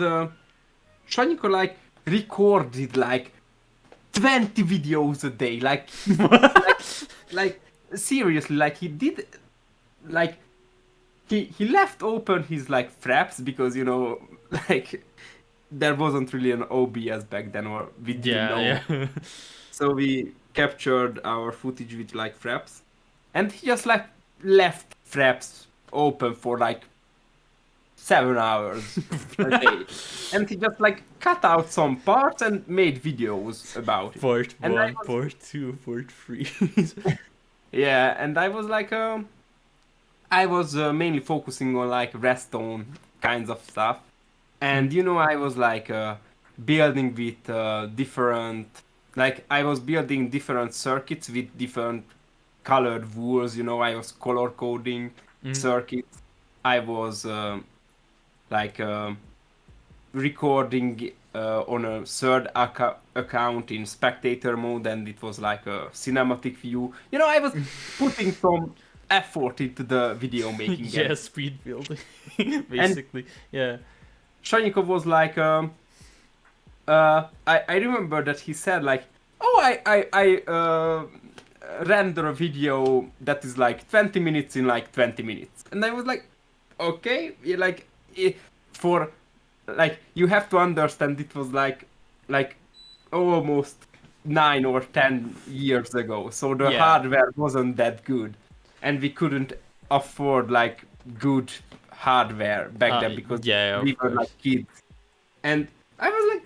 B: Shanyiko like recorded like 20 videos a day, like seriously, like he did, like he left open his like fraps because like there wasn't really an OBS back then, or we didn't know.
A: Yeah.
B: So we captured our footage with like fraps, and he just like left fraps open for like 7 hours a day, and he just like cut out some parts and made videos about it.
A: Part
B: And
A: 1, part 2, part 3.
B: Yeah, and I was like, I was mainly focusing on like redstone kinds of stuff, and I was like building with different, like I was building different circuits with different colored wools. I was color coding circuits. I was like recording on a third account in spectator mode, and it was like a cinematic view. I was putting some effort into the video making.
A: Yeah, speed building, basically.
B: And
A: yeah.
B: Shanyikov was like, I remember that he said like, oh, I render a video that is like 20 minutes in like 20 minutes, and I was like, okay, like for like you have to understand it was like almost 9 or 10 years ago, so the hardware wasn't that good, and we couldn't afford like good hardware back then because we were like kids. And I was like,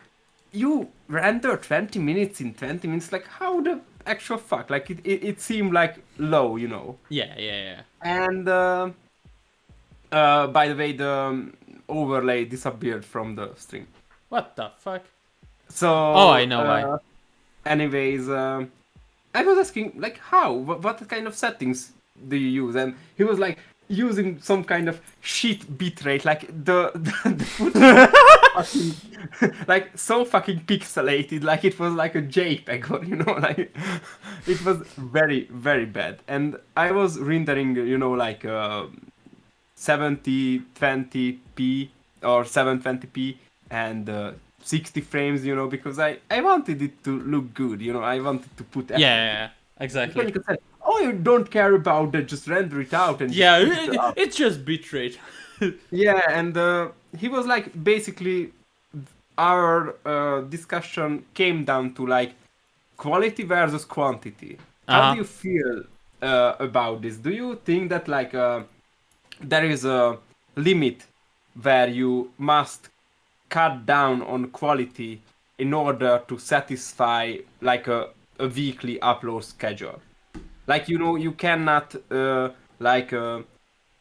B: you render 20 minutes in 20 minutes, like how the actual fuck, like it seemed like low.
A: Yeah.
B: And by the way, the overlay disappeared from the stream.
A: What the fuck?
B: So
A: I know why.
B: Anyways, I was asking like how, what kind of settings do you use? And he was like using some kind of shit bitrate, like the footage fucking, like so fucking pixelated, like it was like a JPEG, or like it was very, very bad. And I was rendering, like 7020p or 720p and 60 frames, because I wanted it to look good, I wanted to put effort.
A: Yeah, exactly.
B: You could say, oh, you don't care about that, just render it out and
A: it's just bitrate.
B: Yeah, and he was like, basically our discussion came down to like quality versus quantity. How do you feel about this? Do you think that like there is a limit where you must cut down on quality in order to satisfy like a weekly upload schedule? Like, you cannot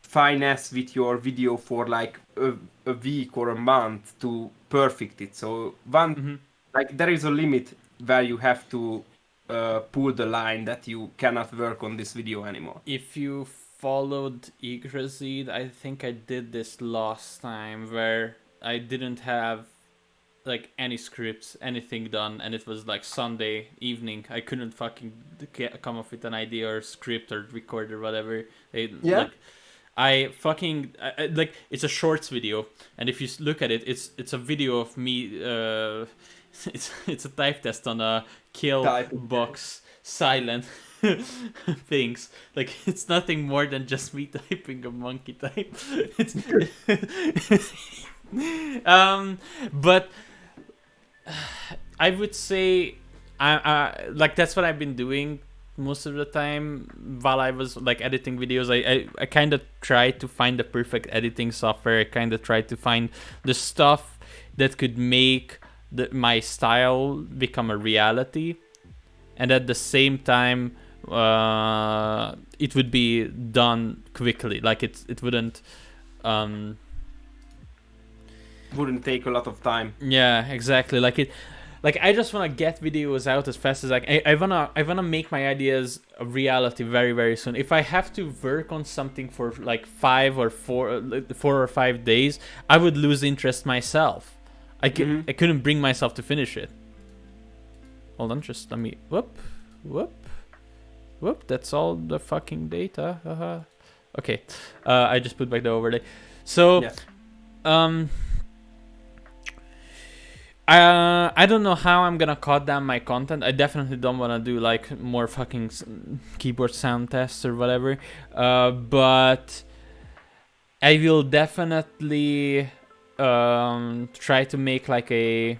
B: finesse with your video for like a week or a month to perfect it. So like there is a limit where you have to pull the line that you cannot work on this video anymore.
A: If you followed Yggdrasede, I think I did this last time where I didn't have like any scripts, anything done, and it was like Sunday evening. I couldn't fucking come up with an idea or script or record or whatever. Like, I fucking like, it's a shorts video, and if you look at it, it's a video of me. It's a type test on a kill box silent things. Like, it's nothing more than just me typing a monkey type. But I would say I like that's what I've been doing most of the time while I was like editing videos. I kind of tried to find the perfect editing software. I kind of tried to find the stuff that could make my style become a reality, and at the same time it would be done quickly. Like it wouldn't
B: take a lot of time.
A: Yeah, exactly. Like I just want to get videos out as fast as I wanna make my ideas a reality very, very soon. If I have to work on something for like 4 or 5 days, I would lose interest myself. I couldn't bring myself to finish it. Hold on, just let me whoop. That's all the fucking data. Okay. I just put back the overlay. So,
B: Yeah.
A: I don't know how I'm gonna cut down my content. I definitely don't wanna do like more fucking keyboard sound tests or whatever. But I will definitely try to make like a,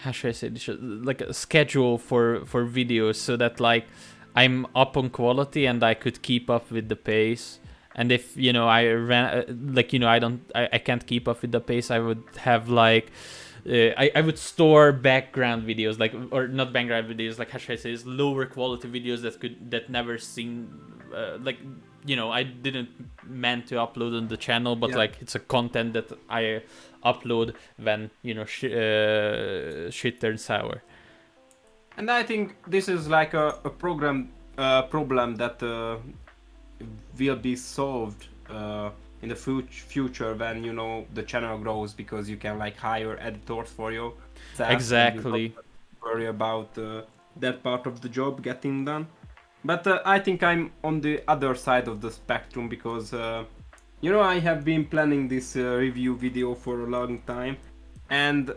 A: how should I say this? Like a schedule for videos so that like I'm up on quality and I could keep up with the pace. And if I ran like I can't keep up with the pace, I would have like I would store background videos, like, or not background videos, like, how should I say this, lower quality videos that never seen like I didn't meant to upload on the channel, but like it's a content that I upload when shit turns sour.
B: And I think this is like a problem that will be solved in the future when the channel grows, because you can like hire editors for you.
A: Exactly.
B: You don't worry about that part of the job getting done. But I think I'm on the other side of the spectrum, because I have been planning this review video for a long time, and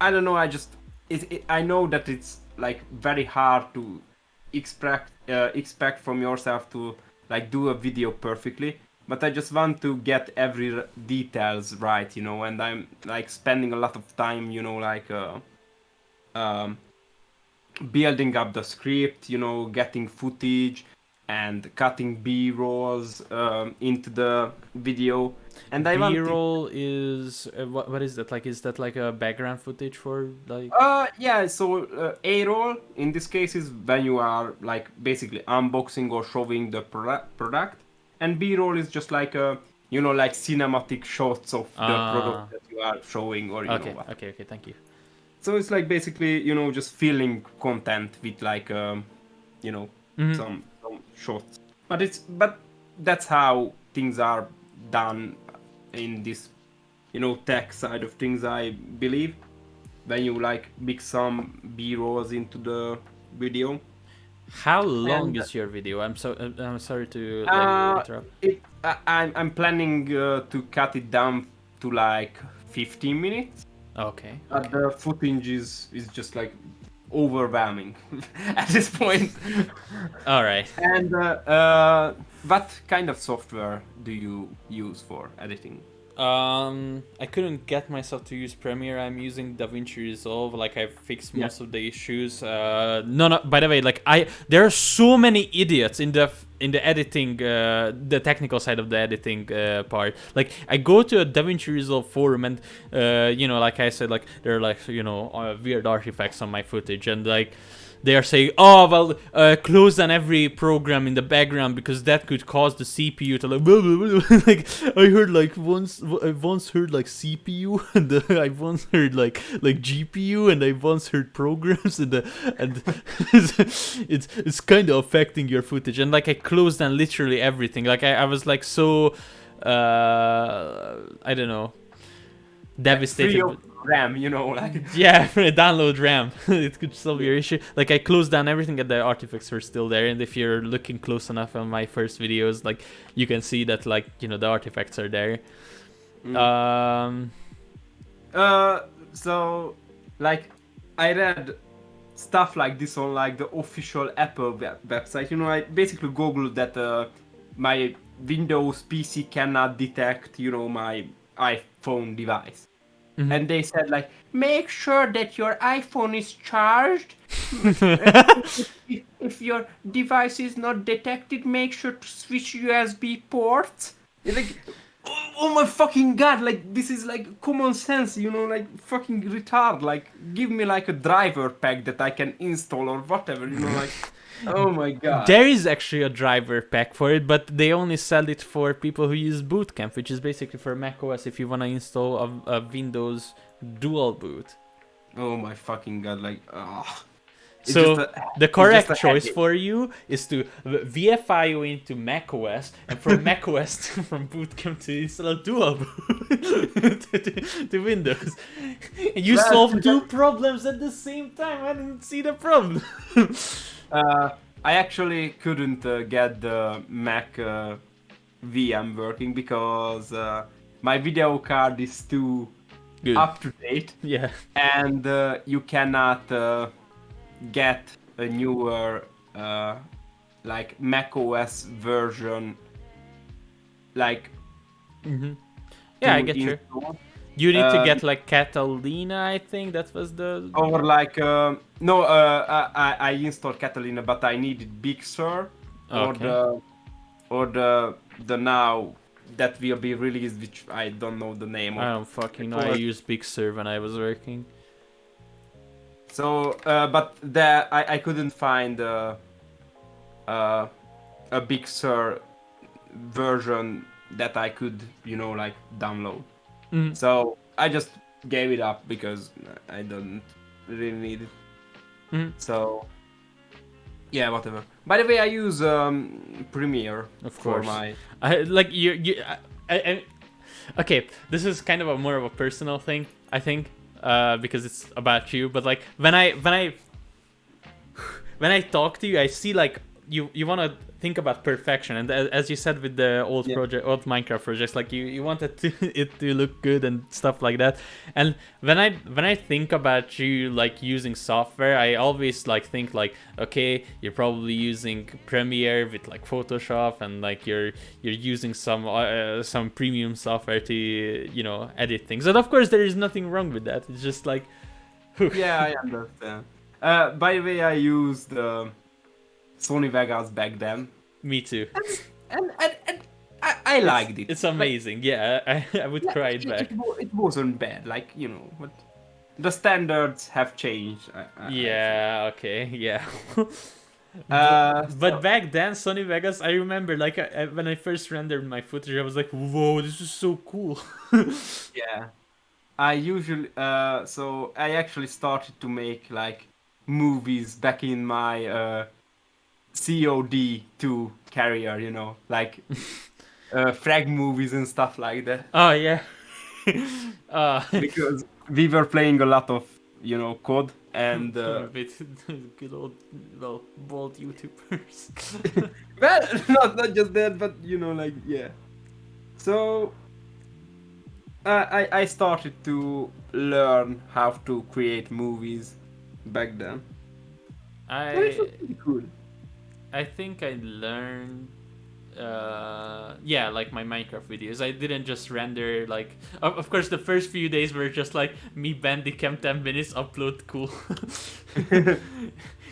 B: I don't know. I know that it's like very hard to expect from yourself to like do a video perfectly, but I just want to get every details right, and I'm like spending a lot of time, like building up the script, getting footage and cutting B-rolls into the video. And
A: B-roll is what is that like? Is that like a background footage for like?
B: Yeah. So A-roll in this case is when you are like basically unboxing or showing the product, and B-roll is just like like cinematic shots of the product that you are showing, or you know what.
A: Okay. Thank you.
B: So it's like basically just filling content with like some shots. But that's how things are done in this tech side of things, I believe, when you like mix some B-rolls into the video.
A: How long is your video? I'm sorry to like, interrupt.
B: I'm planning to cut it down to like 15 minutes.
A: Okay.
B: But the footage is just like overwhelming at this point.
A: All right.
B: And what kind of software do you use for editing?
A: I couldn't get myself to use Premiere. I'm using DaVinci Resolve. Like, I fixed most of the issues. No. By the way, like there are so many idiots in the editing, the technical side of the editing part. Like, I go to a DaVinci Resolve forum, and like I said, like there are like weird artifacts on my footage, and like they are saying, oh well, close down every program in the background because that could cause the CPU to like blah, blah, blah. Like I heard like I once heard like CPU, and I once heard like GPU, and I once heard programs, and it's kind of affecting your footage. And like I closed down literally everything. Like I was like so I don't know, devastated.
B: RAM, like
A: yeah, download RAM. It could solve your issue. Like I closed down everything, and the artifacts were still there. And if you're looking close enough on my first videos, like you can see that like the artifacts are there.
B: So like I read stuff like this on like the official Apple website. I basically googled that my Windows PC cannot detect my iPhone device. Mm-hmm. And they said like, make sure that your iPhone is charged. if your device is not detected, make sure to switch USB ports. Like, oh my fucking god! Like this is like common sense, like fucking retard. Like give me like a driver pack that I can install or whatever, like. Oh my god.
A: There is actually a driver pack for it, but they only sell it for people who use Boot Camp, which is basically for macOS if you want to install a Windows Dualboot.
B: Oh my fucking god, like,
A: So the correct choice for you is to VFIO into macOS, and from macOS from Boot Camp to install Dualboot to Windows. You solve two problems at the same time. I didn't see the problem.
B: I actually couldn't get the Mac VM working because my video card is too
A: Good.
B: up to date,
A: Yeah.
B: and you cannot get a newer like Mac OS version like
A: Yeah, I
B: to
A: get you.
B: install.
A: You need to get like Catalina, I think that was the.
B: Or like no, I installed Catalina, but I needed Big Sur
A: Okay.
B: or the now that will be released, which I don't know the name
A: I
B: of.
A: don't fucking know. I used Big Sur when I was working.
B: So, but there I couldn't find a Big Sur version that I could, like download. So I just gave it up because I don't really need it. So yeah, whatever. By the way, I use Premiere
A: Of
B: for
A: course.
B: my.
A: I like I okay, this is kind of a more of a personal thing, I think, because it's about you. But like when I talk to you, I see like you want to think about perfection, and as you said with the old Minecraft projects, like you wanted it to look good and stuff like that. And when I think about you like using software, I always like think like, okay, you're probably using Premiere with like Photoshop, and like you're using some premium software to edit things. And of course there is nothing wrong with that. It's just like
B: Yeah, I understand. By the way, I used Sony Vegas back then.
A: Me too.
B: And I liked it.
A: It's amazing. Yeah, I would cry it back.
B: It wasn't bad. Like, but the standards have changed.
A: Yeah, okay, yeah.
B: So,
A: But back then, Sony Vegas, I remember like when I first rendered my footage, I was like, whoa, this is so cool.
B: yeah. I usually, so I actually started to make like movies back in my COD2 career, like frag movies and stuff like that.
A: Oh, yeah.
B: Because we were playing a lot of, COD and.
A: With good old, bald YouTubers.
B: Well, not just that, but like, yeah. So I started to learn how to create movies back then. It was pretty cool.
A: I think I learned like my Minecraft videos. I didn't just render like of course the first few days were just like me bandicam 10 minutes upload cool.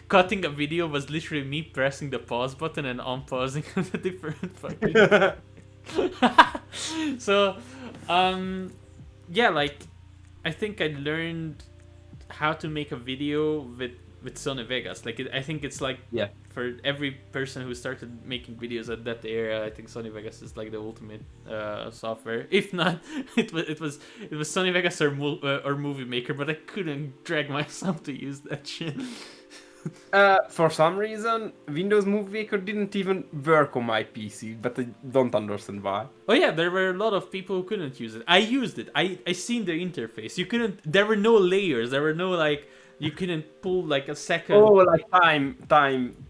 A: Cutting a video was literally me pressing the pause button and unpausing the different fucking so like I think I learned how to make a video with Sony Vegas. Like I think it's like for every person who started making videos at that era, I think Sony Vegas is like the ultimate software. If not, it was Sony Vegas or Movie Maker, but I couldn't drag myself to use that shit.
B: For some reason, Windows Movie Maker didn't even work on my PC, but I don't understand why.
A: Oh yeah, there were a lot of people who couldn't use it. I used it. I seen the interface. You couldn't. There were no layers. There were no like. You couldn't pull like a second.
B: Oh, like time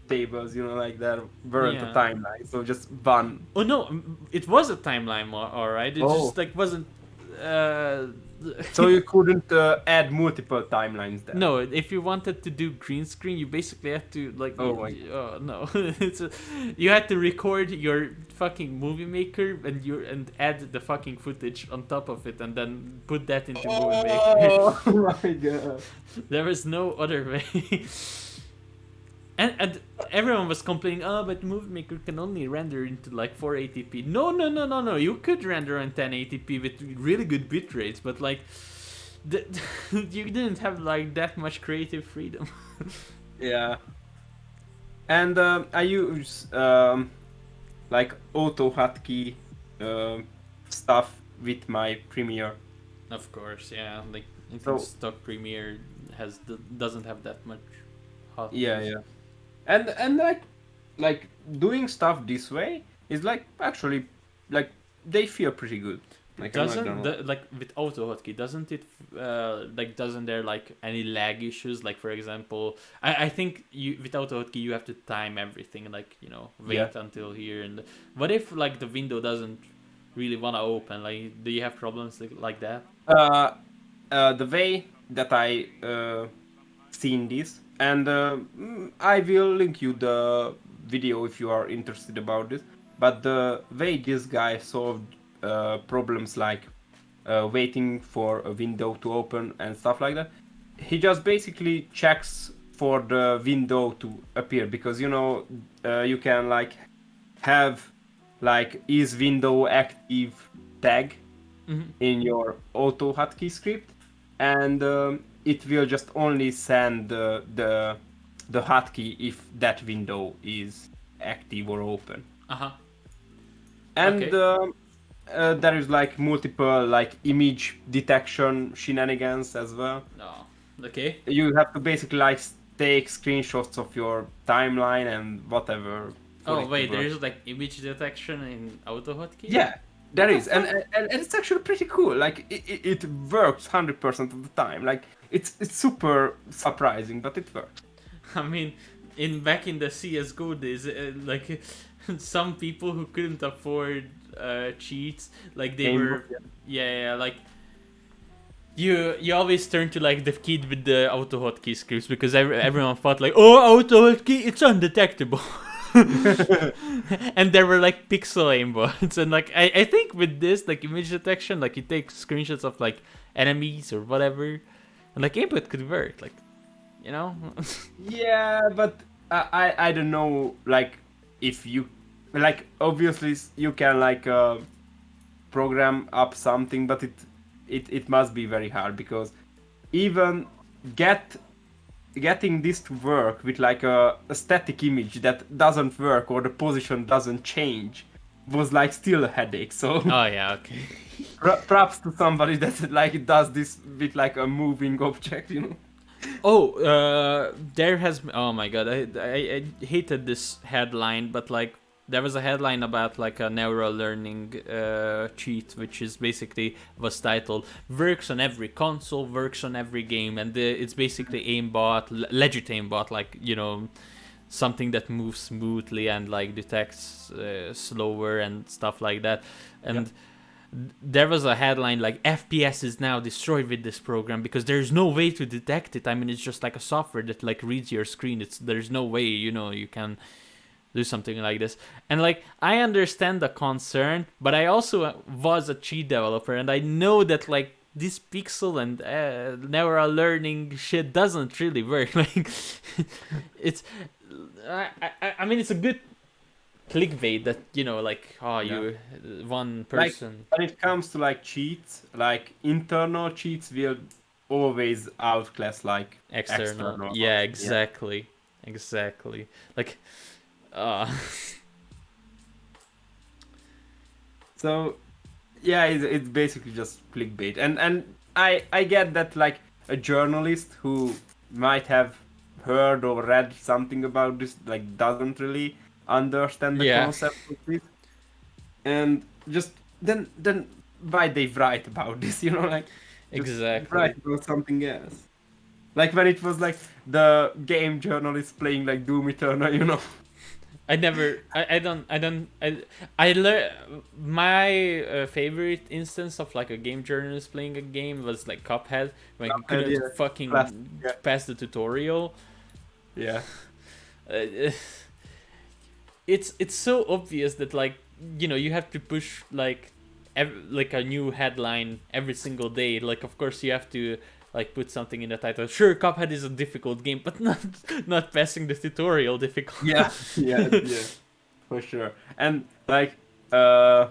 B: tables, like there weren't a timeline, so just one.
A: Oh no, it was a timeline, alright. It just like wasn't.
B: So you couldn't add multiple timelines there.
A: No, if you wanted to do green screen, you basically had to like.
B: Oh
A: no, you had to record your fucking movie maker and add the fucking footage on top of it, and then put that into movie maker.
B: Oh my god!
A: There was no other way. And everyone was complaining, but Movie Maker can only render into like 480p. No. You could render on 1080p with really good bit rates, but like, you didn't have like that much creative freedom.
B: Yeah. And I use like auto hotkey stuff with my Premiere.
A: Of course, yeah. Like I think stock Premiere doesn't have that much hotkeys.
B: Yeah. And like doing stuff this way is like actually like they feel pretty good. Like I'm not
A: Doesn't
B: gonna.
A: like with auto hotkey, doesn't it like doesn't there like any lag issues? Like for example, I think you with auto hotkey you have to time everything, like
B: Yeah.
A: wait until here. And what if like the window doesn't really want to open? Like do you have problems like that?
B: Uh, the way that I seen this, and I will link you the video if you are interested about this. But the way this guy solved problems like waiting for a window to open and stuff like that, he just basically checks for the window to appear, because you can like have like is window active tag
A: Hmm.
B: in your auto hotkey script, and it will just only send the hotkey if that window is active or open.
A: Uh huh.
B: And
A: Okay.
B: there is like multiple like image detection shenanigans as well.
A: No. Okay.
B: You have to basically like take screenshots of your timeline and whatever for
A: Oh
B: it to
A: wait,
B: work.
A: there's like image detection in auto hotkey.
B: Yeah,
A: What
B: there
A: the
B: is, and
A: fuck?
B: and it's actually pretty cool. Like it works 100% of the time. Like it's super surprising, but it works.
A: I mean, in back in the CS:GO days, like some people who couldn't afford cheats, like they
B: Game
A: were, yeah, like you always turn to like the kid with the auto hotkey scripts because everyone thought like, oh, auto hotkey, it's undetectable. And there were like pixel aimbots, and like I think with this like image detection, like you take screenshots of like enemies or whatever, and like aimbot could work, like you know.
B: Yeah, but I don't know. Like if you like, obviously you can like program up something, but it must be very hard, because even getting this to work with like a static image that doesn't work or the position doesn't change was like still a headache. So
A: Oh yeah, okay.
B: props to somebody that like does this with like a moving object.
A: Oh, there has. Oh my god, I hated this headline, but like there was a headline about like a neural learning cheat, which is basically was titled "Works on every console, works on every game," and it's basically aimbot, legit aimbot, like something that moves smoothly and like detects slower and stuff like that, and.
B: Yeah.
A: There was a headline like FPS is now destroyed with this program because there's no way to detect it. I mean, it's just like a software that like reads your screen. There's no way you can do something like this. And like I understand the concern, but I also was a cheat developer, and I know that like this pixel and neural learning shit doesn't really work. Like it's I mean it's a good clickbait that like
B: Yeah.
A: you one
B: Like
A: person
B: when it comes to like cheats, like internal cheats will always outclass like
A: external.
B: external
A: Yeah,
B: ones. Yeah.
A: exactly. Like uh
B: So yeah, it's basically just clickbait, and I get that like a journalist who might have heard or read something about this like doesn't really understand the
A: yeah,
B: concept of this, and just then why they write about this, like just
A: exactly.
B: write about something else. Like when it was like the game journalist playing like Doom Eternal.
A: I never I learned my favorite instance of like a game journalist playing a game was like Cuphead when he
B: Yeah,
A: couldn't
B: classic.
A: fucking
B: Yeah,
A: pass the tutorial.
B: yeah,
A: uh, it's so obvious that like you have to push like like a new headline every single day. Like of course you have to like put something in the title. Sure, Cuphead is a difficult game, but not passing the tutorial difficult.
B: yeah, yeah, for sure. And like uh,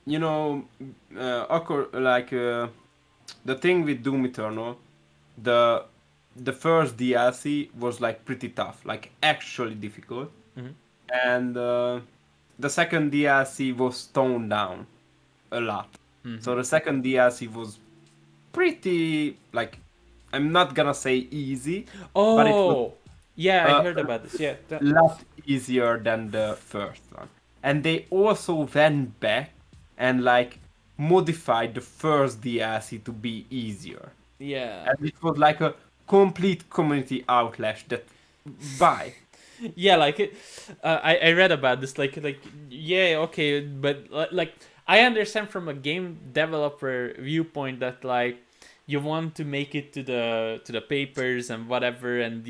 B: you know, like the thing with Doom Eternal, the the first DLC was like pretty tough, like actually difficult,
A: Mhm.
B: and the second DLC was toned down a lot. So
A: Mhm.
B: the second DLC was pretty like, I'm not gonna say easy, but it was
A: Oh, yeah, I
B: a
A: heard about this. Yeah,
B: lot easier than the first one. And they also went back and like modified the first DLC to be easier.
A: Yeah.
B: And it was like a complete community outlash that why?
A: Yeah, like I read about this. Like yeah, okay, but like I understand from a game developer viewpoint that like you want to make it to the papers and whatever, and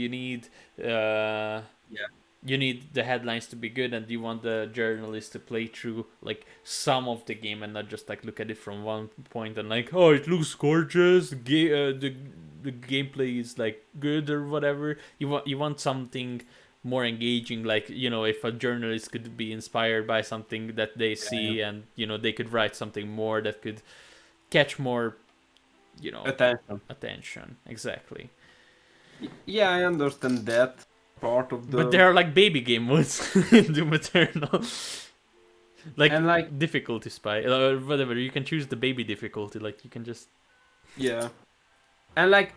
A: uh
B: Yeah.
A: you need the headlines to be good, and you want the journalists to play through like some of the game and not just like look at it from one point and like, oh, it looks gorgeous, the gameplay is like good or whatever. You want something more engaging, like, if a journalist could be inspired by something that they see, and they could write something more that could catch more attention. Exactly.
B: Yeah, I understand that part of the.
A: But there are like baby game modes in Doom Eternal. Like difficulty spy or whatever. You can choose the baby difficulty. Like you can just.
B: Yeah, and like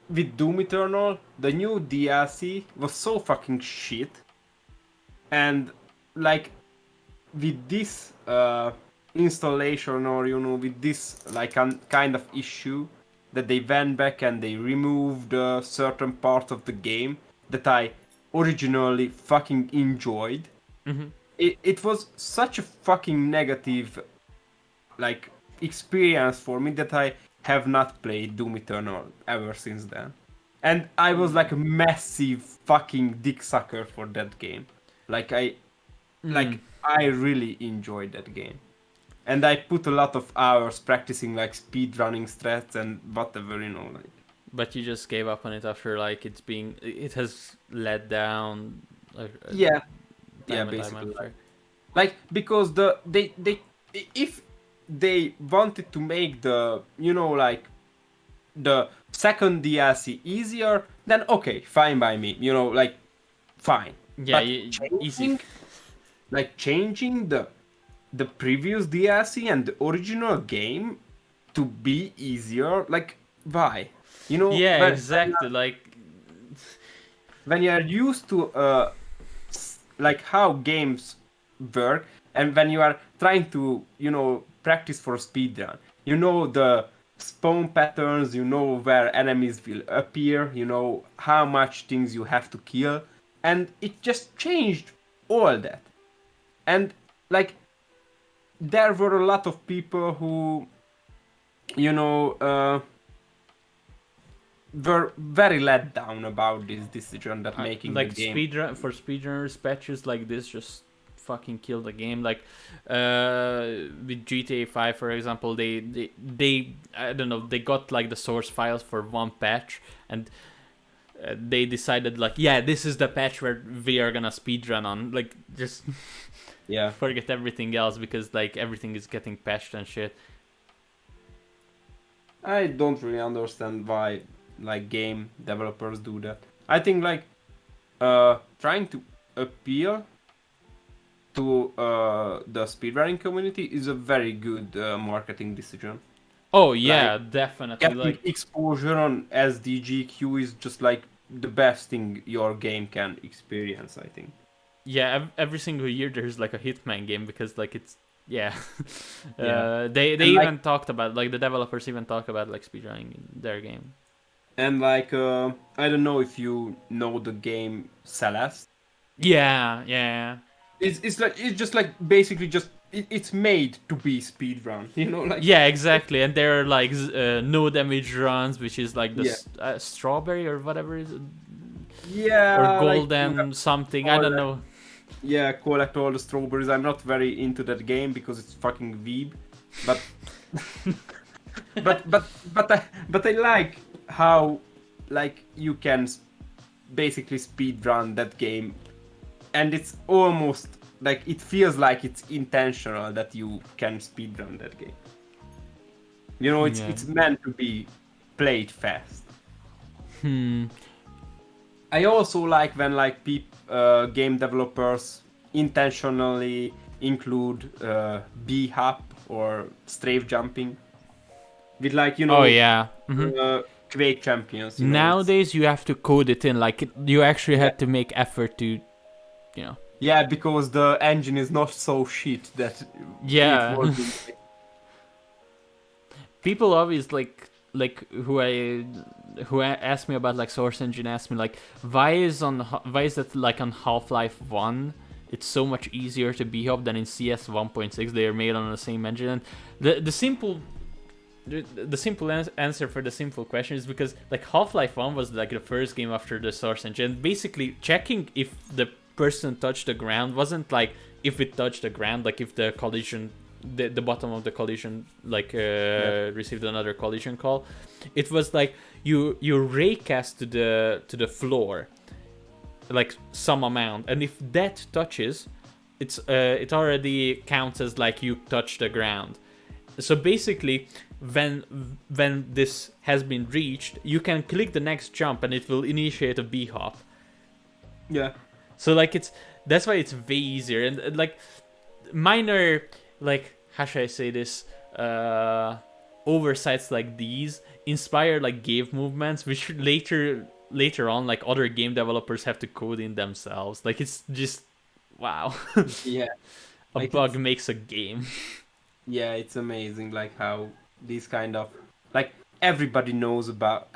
B: with Doom Eternal, the new DLC was so fucking shit, and like with this installation, or with this like kind of issue, that they went back and they removed certain parts of the game that I originally fucking enjoyed.
A: Mm-hmm.
B: It was such a fucking negative like experience for me that I have not played Doom Eternal ever since then. And I was like a massive fucking dick sucker for that game. Like I really enjoyed that game. And I put a lot of hours practicing like speedrunning strats and whatever, like.
A: But you just gave up on it after like it has let down.
B: Yeah,
A: time
B: basically.
A: after.
B: Like because they if they wanted to make the like the second DLC easier, then okay, fine by me. Like fine.
A: Yeah,
B: but
A: easy.
B: Like changing the previous DLC and the original game to be easier, like why?
A: Yeah, exactly.
B: When you are used to like how games work, and when you are trying to practice for speedrun, the spawn patterns, where enemies will appear, how much things you have to kill, and it just changed all that. And like there were a lot of people who were very let down about this decision that making
A: like
B: the game
A: speedrunners, patches like this just fucking kill the game. Like with GTA 5, for example, they I don't know, they got like the source files for one patch, and they decided like, yeah, this is the patch where we are gonna speedrun on. Like just forget everything else, because like everything is getting patched and shit.
B: I don't really understand why like game developers do that. I think like trying to appeal to the speedrunning community is a very good marketing decision.
A: Oh yeah, definitely.
B: Getting
A: like
B: exposure on SDGQ is just like the best thing your game can experience, I think.
A: Yeah, every single year there's like a Hitman game, because like it's they even talked about, like the developers even talk about like speedrunning in their game.
B: And like I don't know if you know the game Celeste.
A: Yeah.
B: It's just like basically just it's made to be speedrun, like.
A: Yeah, exactly. And there are like no damage runs, which is like the strawberry or whatever is it?
B: Yeah,
A: or golden like, something, I don't know.
B: Yeah, collect all the strawberries. I'm not very into that game because it's fucking weeb, but but I like how like you can basically speedrun that game, and it's almost like it feels like it's intentional that you can speedrun that game. It's meant to be played fast. I also like when like game developers intentionally include B-hop or strafe jumping with like Quake champions.
A: Nowadays you have to code it in, like you actually had to make effort to
B: Yeah, because the engine is not so shit that it
A: Yeah.
B: was.
A: People always like ask me about like Source Engine, ask me like why is that like on Half-Life 1 it's so much easier to b-hop than in CS 1.6. They are made on the same engine. And the simple answer for the simple question is because like Half-Life 1 was like the first game after the Source Engine. Basically checking if the person touched the ground wasn't like if it touched the ground, like if the collision, the bottom of the collision like received another collision call. It was like you raycast to the floor like some amount, and if that touches, it already counts as like you touched the ground. So basically when this has been reached, you can click the next jump and it will initiate a b-hop.
B: Yeah.
A: So like that's why it's way easier. And like minor, like how should I say this, oversights like these inspire like game movements which later on like other game developers have to code in themselves. Like it's just wow.
B: Yeah.
A: A
B: Like
A: bug makes a game.
B: yeah, it's amazing like how these kind of like everybody knows about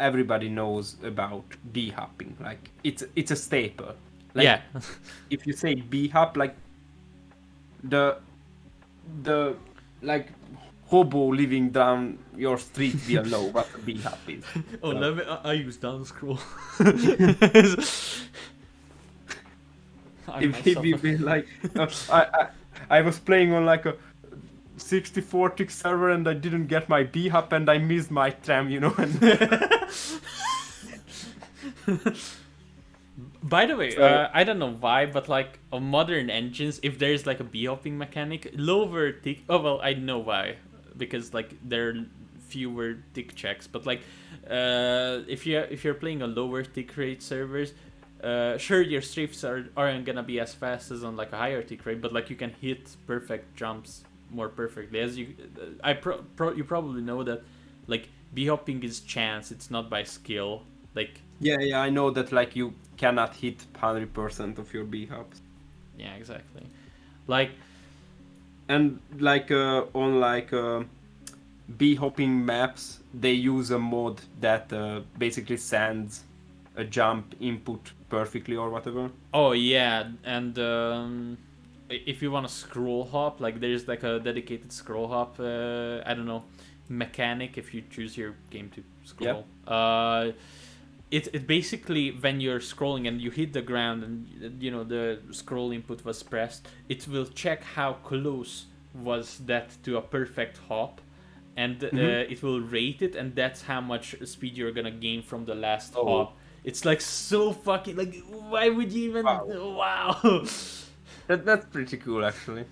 B: b-hopping. Like it's a staple. Like
A: Yeah.
B: if you say b-hop, like the like hobo living down your street will know what a b-hop is.
A: Oh,
B: So-
A: let me. I use down scroll.
B: if you be like I was playing on like a 64 tick server and I didn't get my b-hop and I missed my tram, you know. And
A: By the way,
B: So-
A: I don't know why, but like on modern engines, if there's like a b-hopping mechanic, lower tick. Oh well, I know why, because like there are fewer tick checks. But like, if you're playing a lower tick rate servers, sure your strafes aren't gonna be as fast as on like a higher tick rate, but like you can hit perfect jumps more perfectly. As you, you probably know that like b-hopping is chance; it's not by skill. Like
B: yeah, I know that like you cannot hit 100% of your b-hops.
A: yeah, exactly. Like
B: And like on like b-hopping maps, they use a mod that basically sends a jump input perfectly or whatever.
A: oh yeah, and if you want to scroll hop, like there's like a dedicated scroll hop. I don't know, mechanic if you choose your game to scroll. It basically when you're scrolling and you hit the ground and you know the scroll input was pressed, it will check how close was that to a perfect hop, and it will rate it, and that's how much speed you're gonna gain from the last hop. It's like so fucking like why would you even wow.
B: That's pretty cool actually.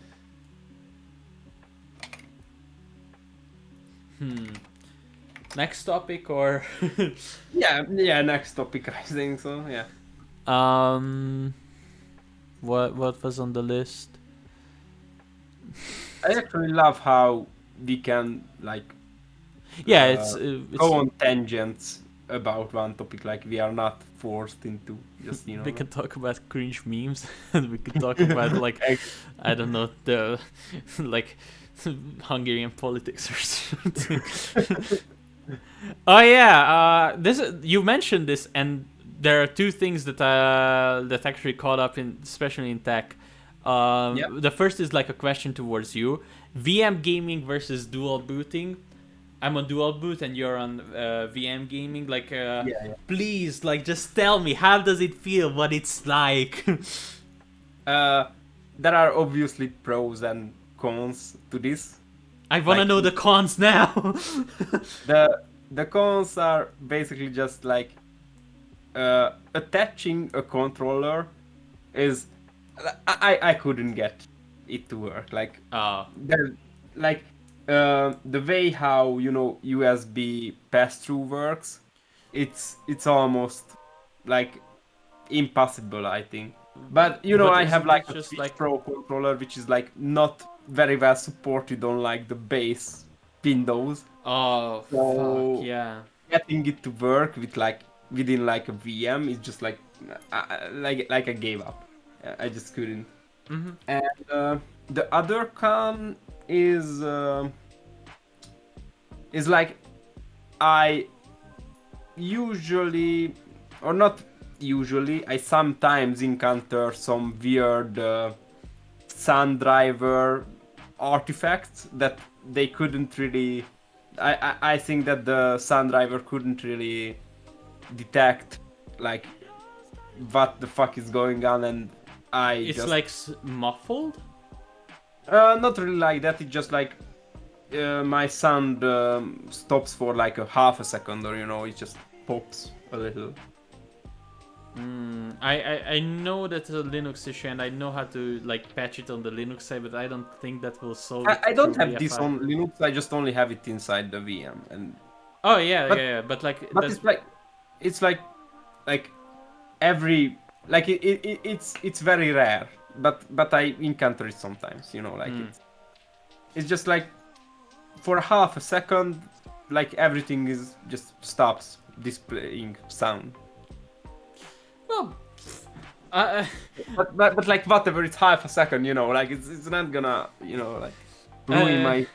A: Next topic or
B: Yeah, next topic I think so, yeah.
A: what was on the list?
B: I actually love how we can like
A: Yeah,
B: it's
A: it's
B: go on tangents about one topic, like we are not forced into just, you know.
A: we can talk about cringe memes and we could talk about like I don't know the like Hungarian politics or something. Oh yeah, you mentioned this, and there are two things that that actually caught up in, especially in tech. The first is like a question towards you: VM gaming versus dual booting. I'm on dual boot and you're on VM gaming. Like, please, like, just tell me, how does it feel? What it's like?
B: There are obviously pros and cons to this.
A: I wanna know the cons now.
B: The cons are basically just like attaching a controller is I couldn't get it to work. Like like the way how, you know, USB pass-through works, it's almost like impossible, I think. But you know, I have like a Switch like Pro controller, which is like not very well supported on like the base Windows.
A: Oh,
B: So
A: fuck, yeah.
B: getting it to work with like within like a VM is just like I gave up. I just couldn't.
A: Mm-hmm.
B: And the other con is like I usually, or not usually, I sometimes encounter some weird sun driver artifacts that they couldn't really. I think that the sun driver couldn't really detect like what the fuck is going on, and
A: It's
B: just
A: like muffled.
B: not really like that. It's just like my sound stops for like a half a second, or it just pops a little.
A: I know that's a Linux issue, and I know how to like patch it on the Linux side, but I don't think that will solve it
B: I
A: through
B: don't have this
A: VFI.
B: on Linux. I just only have it inside the VM, and
A: Oh yeah,
B: but
A: yeah, but like
B: but
A: that's
B: it's like every like it's very rare, but I encounter it sometimes. Like it's just like for half a second, like everything is just stops displaying sound.
A: well.
B: But like whatever, it's half a second, like it's not gonna, like ruin my.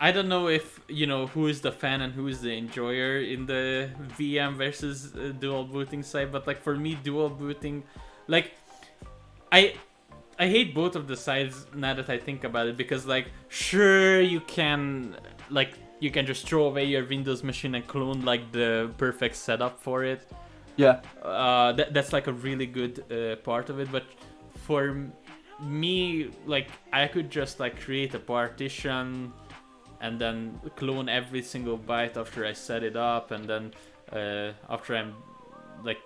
A: I don't know if who is the fan and who is the enjoyer in the VM versus dual booting side, but like for me, dual booting, like I hate both of the sides now that I think about it, because like sure you can just throw away your Windows machine and clone like the perfect setup for it.
B: Yeah.
A: That's like a really good part of it, but for me, like I could just like create a partition and then clone every single byte after I set it up, and then after I'm like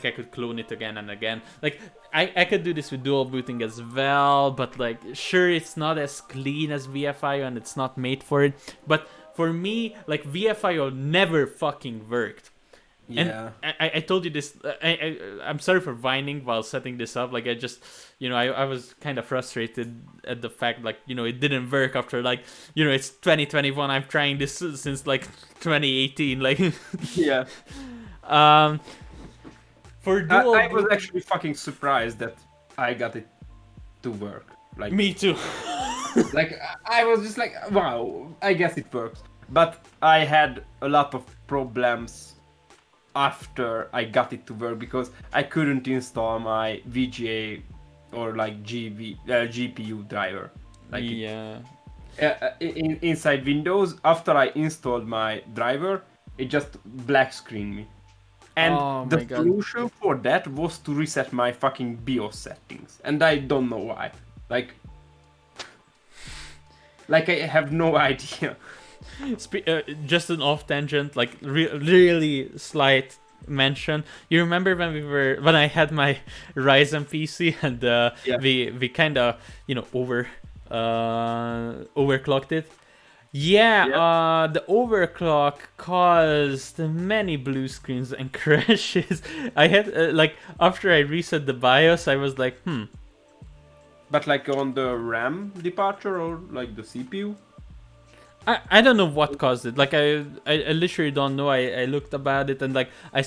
A: I could clone it again and again. Like I could do this with dual booting as well, but like sure it's not as clean as VFIO and it's not made for it. But for me, like VFIO never fucking worked.
B: Yeah.
A: And I told you this. I'm sorry for whining while setting this up. Like I just, I was kind of frustrated at the fact, like, it didn't work after like, it's 2021. I'm trying this since like 2018. Like,
B: Yeah.
A: For dual,
B: I was actually fucking surprised that I got it to work. Like
A: me too.
B: like I was just like, wow, I guess it works. But I had a lot of problems after I got it to work because I couldn't install my VGA or like GPU driver. Like
A: yeah.
B: inside Windows, after I installed my driver, it just black screened me. And the solution for that was to reset my fucking BIOS settings, and I don't know why. Like I have no idea.
A: Just an off tangent, like really slight mention. You remember when I had my Ryzen PC and we kind of overclocked it. Yeah, the overclock caused many blue screens and crashes. I had after I reset the BIOS, I was like,
B: But like on the RAM departure or like the CPU?
A: I don't know what caused it. Like I literally don't know. I looked about it and like I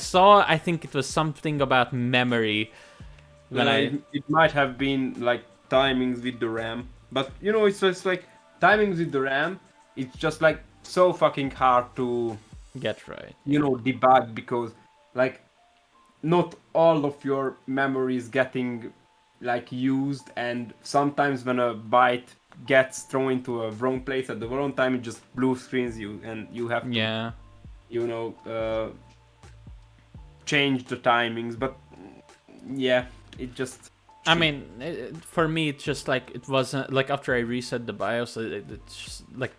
A: think it was something about memory.
B: It might have been like timings with the RAM, but it's just like timings with the RAM. It's just like so fucking hard to
A: get right.
B: Debug, because like not all of your memory is getting like used, and sometimes when a byte gets thrown into a wrong place at the wrong time, it just blue screens you, and you have to change the timings. But yeah, it just
A: I mean, for me, it's just like it wasn't like after I reset the BIOS, it's just like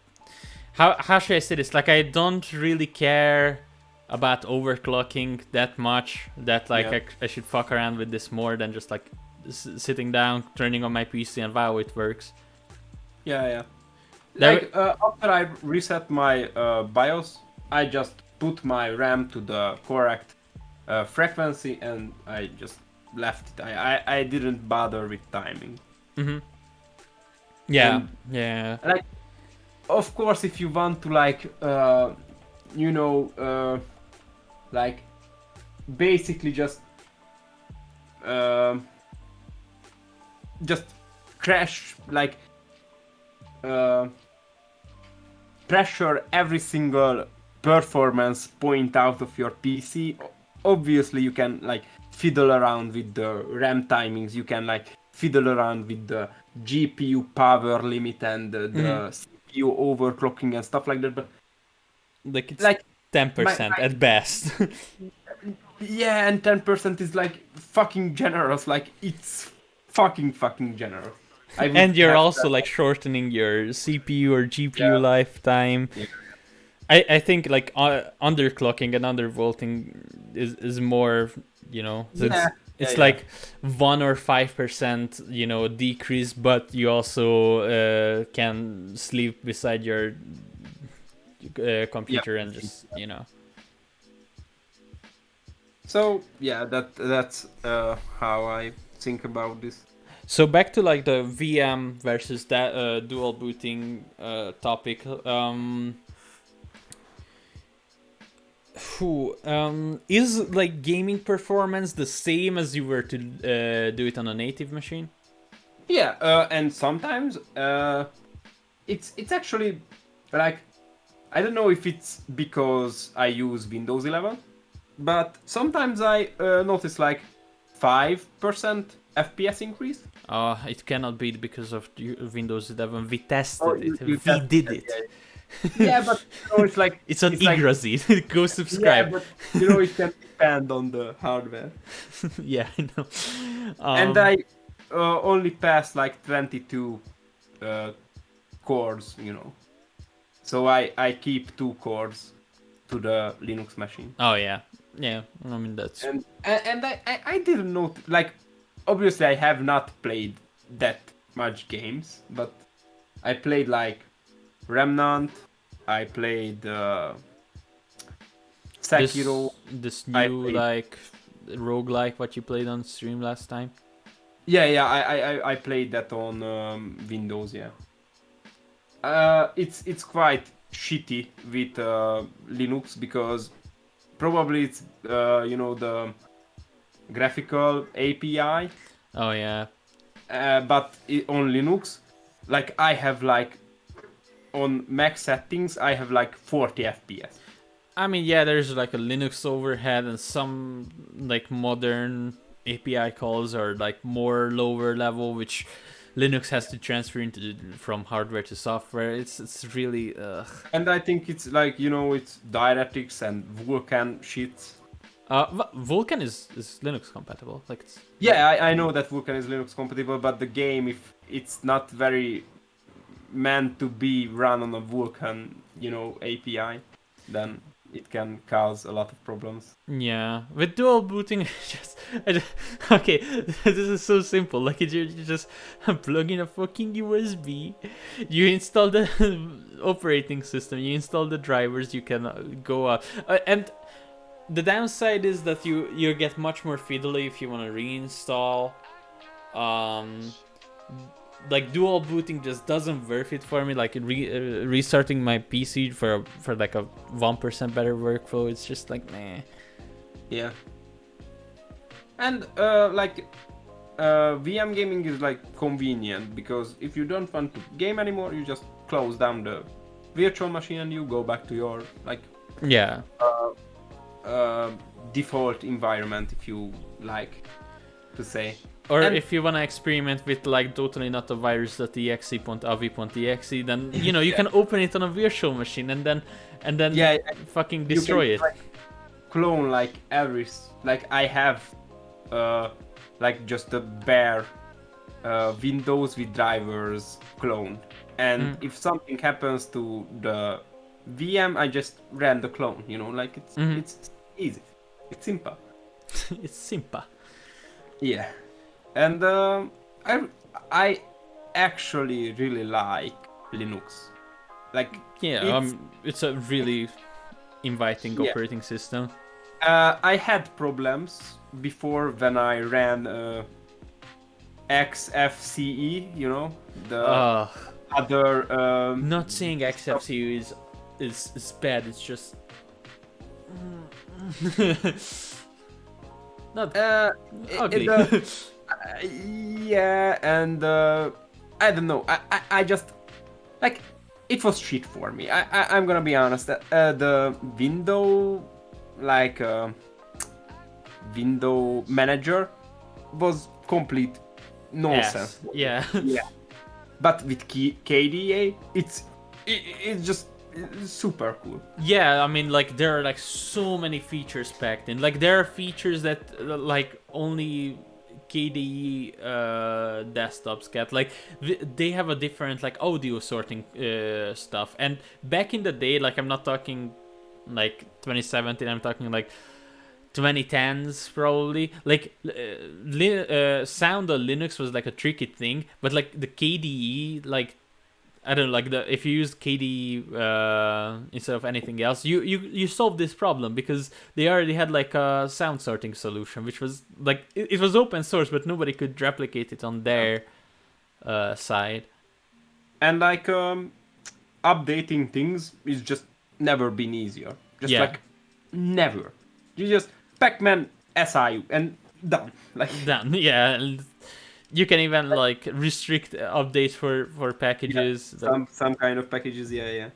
A: how should I say this? Like I don't really care about overclocking that much. That like I should fuck around with this more than just like sitting down, turning on my PC, and wow, it works.
B: Yeah. Like after I reset my BIOS, I just put my RAM to the correct frequency, and I just left it. I didn't bother with timing.
A: Mm-hmm. Yeah,
B: and,
A: yeah.
B: Like, of course, if you want to like, like, basically just just crash like pressure every single performance point out of your PC. Obviously, you can like fiddle around with the RAM timings. You can like fiddle around with the GPU power limit and the CPU overclocking and stuff like that. But
A: Like it's
B: like
A: 10% at best.
B: yeah, and 10% is like fucking generous. Like it's fucking generous.
A: And you're also like shortening your CPU or GPU lifetime.
B: Yeah.
A: I think like underclocking and undervolting is more, you know, it's like 1 or 5%, you know, decrease, but you also can sleep beside your computer and just, you know.
B: So yeah, that's how I think about this.
A: So back to like the VM versus that dual booting topic. Is like gaming performance the same as you were to do it on a native machine?
B: Yeah, and sometimes it's actually like I don't know if it's because I use Windows 11, but sometimes I notice like 5% FPS increase.
A: It cannot be because of Windows 11. We tested it. We did it.
B: Yeah, but you know, it's like
A: it's on Yggdraszill. Go subscribe.
B: Yeah, but you know it can depend on the hardware.
A: Yeah, I know.
B: And I only pass like 22 cores, you know. So I keep 2 cores to the Linux machine.
A: Oh yeah, yeah. I mean that's.
B: And I didn't know, like, obviously I have not played that much games, but I played like Remnant. I played Sekiro.
A: This new like roguelike what you played on stream last time.
B: Yeah. I played that on Windows. Yeah. It's quite shitty with Linux because probably it's you know the graphical API.
A: Oh yeah.
B: But on Linux, like I have like on max settings, I have like 40 FPS.
A: I mean, yeah, there's like a Linux overhead and some like modern API calls are like more lower level, which Linux has to transfer into from hardware to software. It's really.
B: And I think it's like, you know, it's DirectX and Vulkan shit.
A: Vulkan is Linux compatible. Like it's.
B: Yeah, I know that Vulkan is Linux compatible, but the game, if it's not very meant to be run on a Vulkan, you know, API, then it can cause a lot of problems.
A: Yeah, with dual booting, okay, this is so simple. Like you just plug in a fucking USB, you install the operating system, you install the drivers, you can go up. And the downside is that you get much more fiddly if you want to reinstall. Like dual booting just doesn't worth it for me. Like restarting my PC for like a 1% better workflow, it's just like meh.
B: Yeah. And like VM gaming is like convenient because if you don't want to game anymore, you just close down the virtual machine and you go back to your like default environment, if you like to say.
A: Or if you want to experiment with like totally not a virus.exe.avi.exe, then you know you can open it on a virtual machine and then fucking destroy it.
B: Like, clone like every like I have like just a bare Windows with drivers clone, and if something happens to the VM, I just ran the clone. You know, like it's easy, it's simple.
A: It's simple.
B: Yeah. And I actually really like Linux. Like
A: it's a really inviting operating system.
B: I had problems before when I ran XFCE, you know, the other.
A: Not saying XFCE is bad. It's just. Not
B: it-
A: ugly.
B: yeah, and I don't know. I just like it was shit for me. I'm gonna be honest. The window, like window manager, was complete nonsense.
A: Yeah.
B: Yeah. But with KDA, it's just super cool.
A: Yeah, I mean, like, there are, like, so many features packed in. Like, there are features that, like, only KDE desktops get. Like, they have a different, like, audio sorting stuff. And back in the day, like, I'm not talking, like, 2017, I'm talking, like, 2010s probably. Like, sound on Linux was, like, a tricky thing. But, like, the KDE, like, I don't know, like if you use KDE instead of anything else, you solve this problem because they already had like a sound sorting solution, which was like it was open source, but nobody could replicate it on their side.
B: And like updating things is just never been easier. Just
A: Yeah.
B: like never. You just Pac-Man SIU and done. Like
A: Done. Yeah. And you can even like restrict updates for packages.
B: some kind of packages, yeah.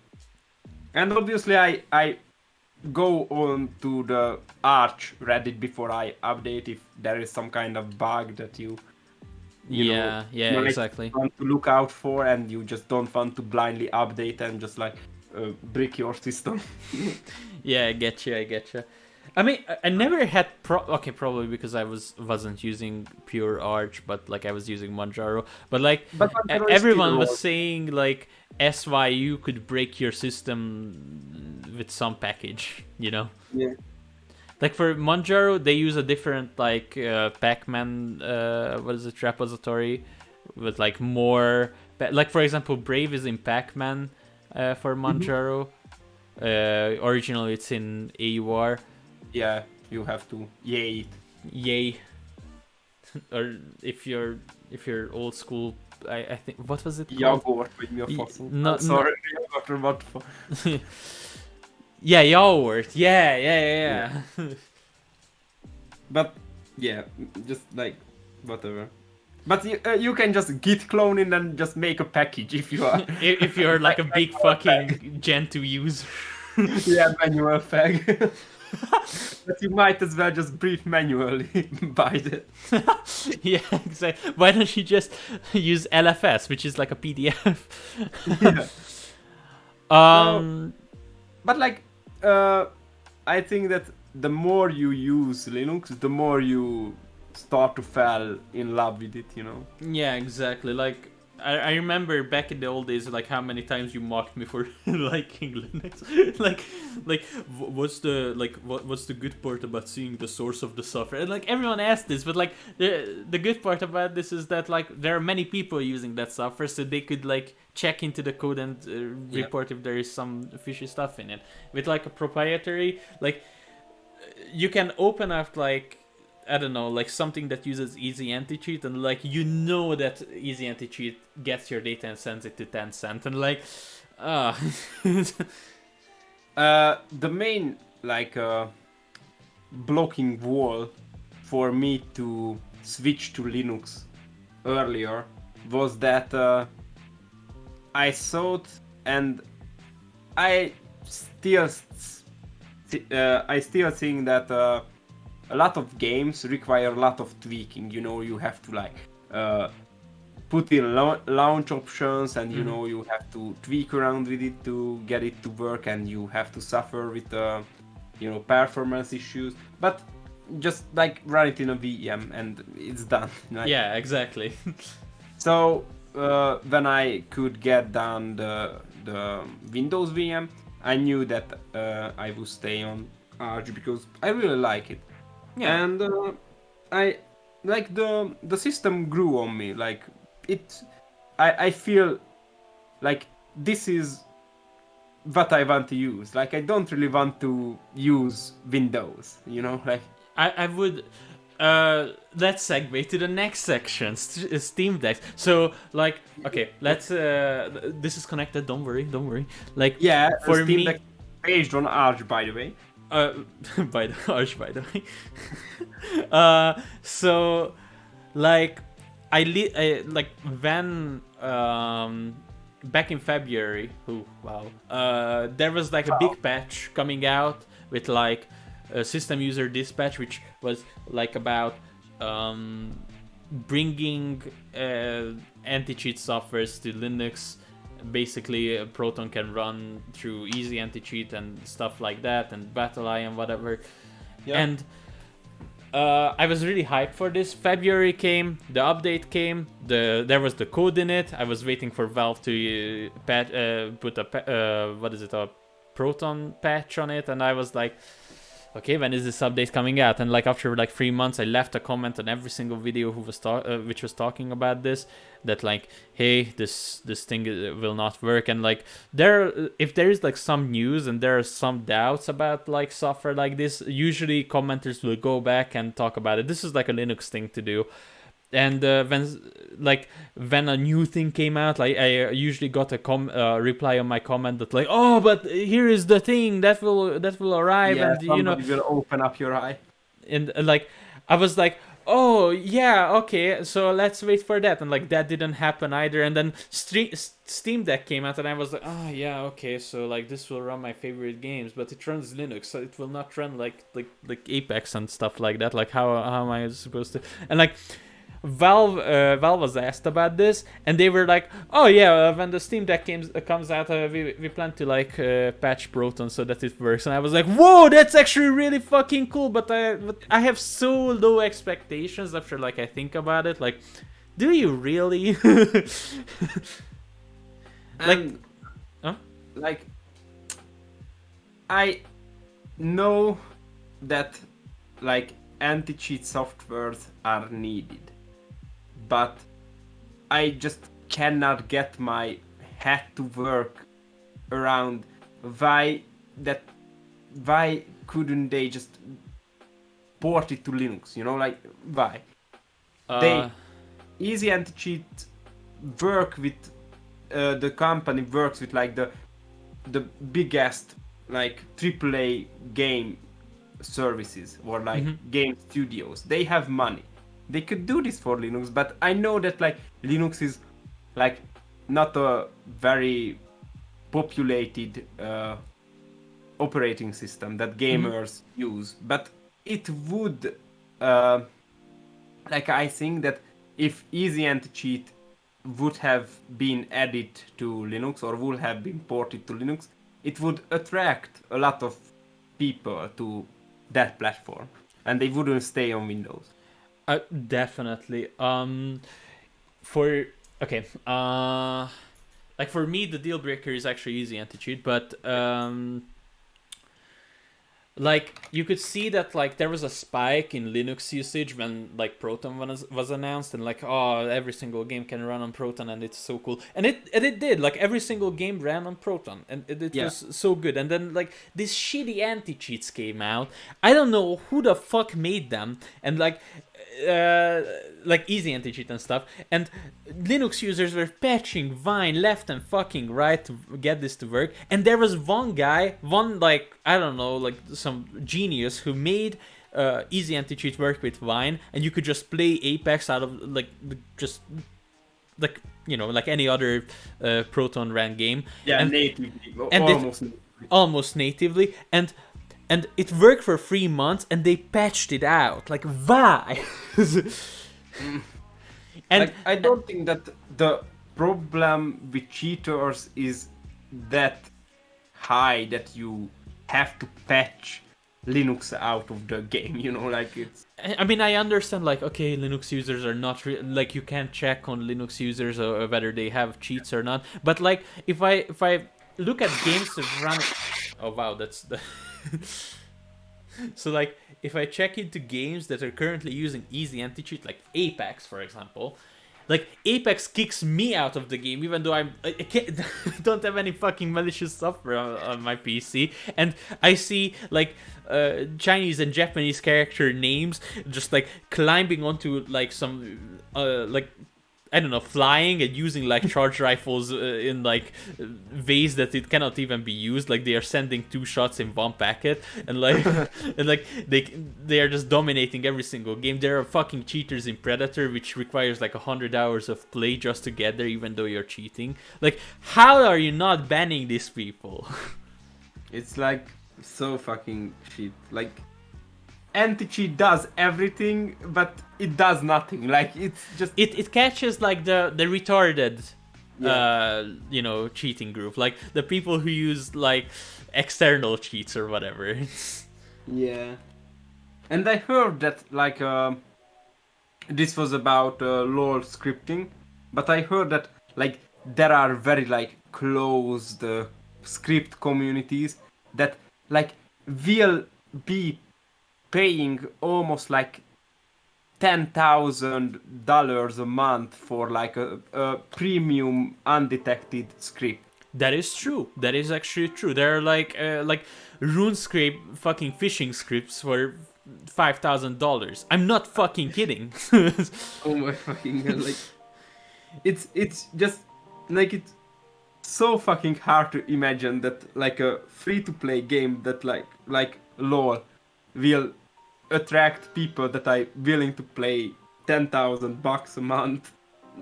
B: And obviously I go on to the Arch Reddit before I update if there is some kind of bug that you
A: Yeah,
B: might
A: exactly.
B: want to look out for, and you just don't want to blindly update and just like brick your system.
A: Yeah, I get you. I mean, I never had okay, probably because I wasn't using pure Arch, but like I was using Manjaro. But like
B: Manjaro is
A: everyone
B: still
A: was
B: old.
A: saying like SYU could break your system with some package, you know.
B: Yeah.
A: Like for Manjaro, they use a different like Pacman what is it, repository with like more like for example Brave is in Pacman for Manjaro. Originally it's in AUR.
B: Yeah, you have to yay it.
A: Yay. Or if you're old school, I think what was it called?
B: Jagort with your fossil.
A: No,
B: Sorry, Jagort, what for?
A: Yeah, Yawort. Yeah.
B: But yeah, just like whatever. But you can just git clone it and just make a package if you are.
A: If you're like a big fucking Gentoo user.
B: Yeah, manual fag. But you might as well just brief manually by it.
A: Yeah, exactly. Why don't you just use LFS, which is like a PDF?
B: Yeah. But like, I think that the more you use Linux, the more you start to fall in love with it, you know?
A: Yeah, exactly. Like, I remember back in the old days, like how many times you mocked me for liking Linux. What's the good part about seeing the source of the software? And like everyone asked this, but like the good part about this is that like there are many people using that software, so they could like check into the code and report if there is some fishy stuff in it. With like a proprietary, like you can open up like, I don't know, like something that uses easy anti-cheat, and like you know that easy anti-cheat gets your data and sends it to Tencent, and like
B: the main like blocking wall for me to switch to Linux earlier was that I thought, and I still think that a lot of games require a lot of tweaking. You know, you have to like put in launch options, and you know, you have to tweak around with it to get it to work, and you have to suffer with you know, performance issues. But just like run it in a VM and it's done. Like,
A: yeah, exactly.
B: so when I could get down the Windows VM, I knew that I would stay on Arch because I really like it.
A: Yeah.
B: And I like the system grew on me. Like I feel like this is what I want to use. Like I don't really want to use Windows, you know, like
A: I would let's segue to the next section, Steam Decks. So like, okay, let's this is connected, don't worry. Like,
B: yeah,
A: for
B: Steam
A: me
B: Deck based on Arch, by the way.
A: by the Arch, by the way. So like like when back in February, there was like a big patch coming out with like a system user dispatch, which was like about bringing anti-cheat softwares to Linux. Basically, Proton can run through easy anti-cheat and stuff like that, and BattleEye and whatever. Yeah. And I was really hyped for this. February came, the update came, there was the code in it. I was waiting for Valve to put a Proton patch on it, and I was like, okay, when is this update coming out? And like after like 3 months, I left a comment on every single video which was talking about this, that like, hey, this thing will not work. And like if there is like some news and there are some doubts about like software like this, usually commenters will go back and talk about it. This is like a Linux thing to do. And when a new thing came out, like I usually got a reply on my comment that like, oh, but here is the thing that will arrive, and you know,
B: will open up your eye.
A: And like I was like, oh yeah, okay, so let's wait for that, and like that didn't happen either. And then Steam Deck came out, and I was like, oh yeah, okay, so like this will run my favorite games, but it runs Linux, so it will not run like Apex and stuff like that. Like how am I supposed to? And like Valve was asked about this, and they were like, oh yeah, when the Steam Deck comes out, we plan to like patch Proton so that it works. And I was like, whoa, that's actually really fucking cool, but I have so low expectations after like I think about it. Like, do you really?
B: Like I know that like anti-cheat softwares are needed, but I just cannot get my head to work around why couldn't they just port it to Linux, you know, like why? They easy anti-cheat work with the company works with like the biggest like AAA game services or like game studios. They have money. They could do this for Linux, but I know that like Linux is like not a very populated operating system that gamers use, but it would like I think that if easy anti-cheat would have been added to Linux or would have been ported to Linux, it would attract a lot of people to that platform, and they wouldn't stay on Windows.
A: Definitely. Like for me, the deal breaker is actually easy anti-cheat, but like you could see that like there was a spike in Linux usage when like Proton was announced, and like, oh, every single game can run on Proton and it's so cool, and it did. Like every single game ran on Proton, and it was so good. And then like these shitty anti-cheats came out. I don't know who the fuck made them, and like easy anti-cheat and stuff, and Linux users were patching Vine left and fucking right to get this to work. And there was one guy, like I don't know, like some genius who made easy anti-cheat work with Vine, and you could just play Apex out of like just like, you know, like any other Proton ran game.
B: Yeah,
A: and,
B: natively,
A: almost natively, and it worked for 3 months, and they patched it out. Like, why?
B: And like, I don't think that the problem with cheaters is that high that you have to patch Linux out of the game, you know, like it's...
A: I mean, I understand, like, okay, Linux users are not... like, you can't check on Linux users or whether they have cheats or not. But, like, if I look at games that run... Oh, wow, that's... the. So like if I check into games that are currently using easy anti-cheat, like Apex for example, like Apex kicks me out of the game even though I don't have any fucking malicious software on my PC, and I see like Chinese and Japanese character names just like climbing onto like some like I don't know, flying and using like charge rifles in like ways that it cannot even be used. Like they are sending 2 shots in one packet, and like and like they are just dominating every single game. There are fucking cheaters in Predator, which requires like 100 hours of play just to get there, even though you're cheating. Like, how are you not banning these people?
B: It's like so fucking shit. Like anti-cheat does everything, but it does nothing. Like it's just
A: It catches like the retarded cheating group, like the people who use like external cheats or whatever.
B: yeah. And I heard that like this was about LOL scripting, but I heard that like there are very like closed script communities that like will be paying almost like $10,000 a month for like a premium undetected script.
A: That is true. That is actually true. There are like RuneScape fucking phishing scripts for $5,000. I'm not fucking kidding.
B: Oh my fucking god! Like, it's just like it's so fucking hard to imagine that like a free-to-play game that like LOL will attract people that are willing to play $10,000 a month.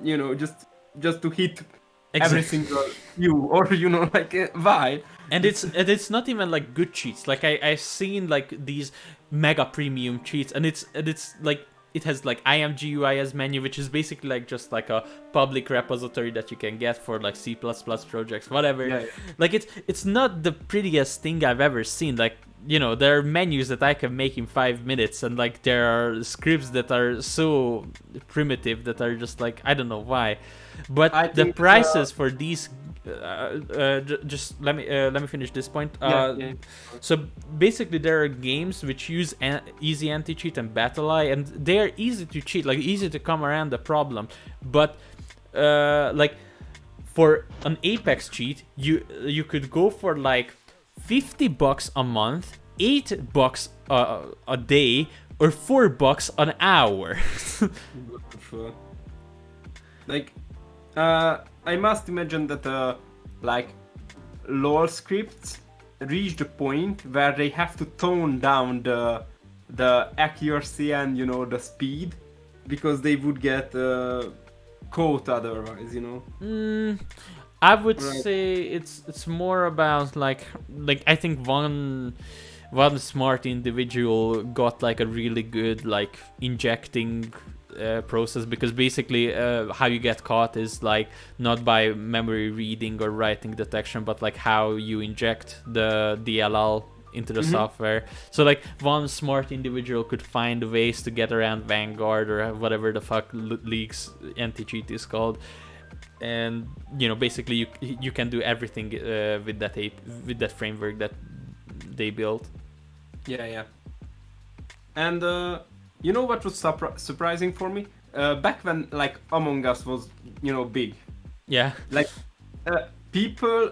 B: You know, just to hit every single view, or like why?
A: And it's not even like good cheats. Like I've seen like these mega premium cheats, and it's like it has like IMGUI as menu, which is basically like just like a public repository that you can get for like C++ projects, whatever.
B: Yeah.
A: Like it's not the prettiest thing I've ever seen. Like, there are menus that I can make in 5 minutes, and like there are scripts that are so primitive that are just like, I don't know why. But the prices for these just let me finish this point. So basically there are games which use easy anti-cheat and battle eye, and they are easy to cheat, like easy to come around the problem. But like for an Apex cheat, you could go for like $50 a month, $8 a day, or $4 an hour.
B: Like I must imagine that like LOL scripts reach the point where they have to tone down the accuracy and the speed, because they would get caught otherwise.
A: I would say it's more about like I think one smart individual got like a really good like injecting process, because basically how you get caught is like not by memory reading or writing detection, but like how you inject the DLL into the software. So like one smart individual could find ways to get around Vanguard or whatever the fuck League's anti-cheat is called, and basically you can do everything with that framework that they built.
B: Yeah. And what was surprising for me? Back when like Among Us was big.
A: Yeah.
B: Like people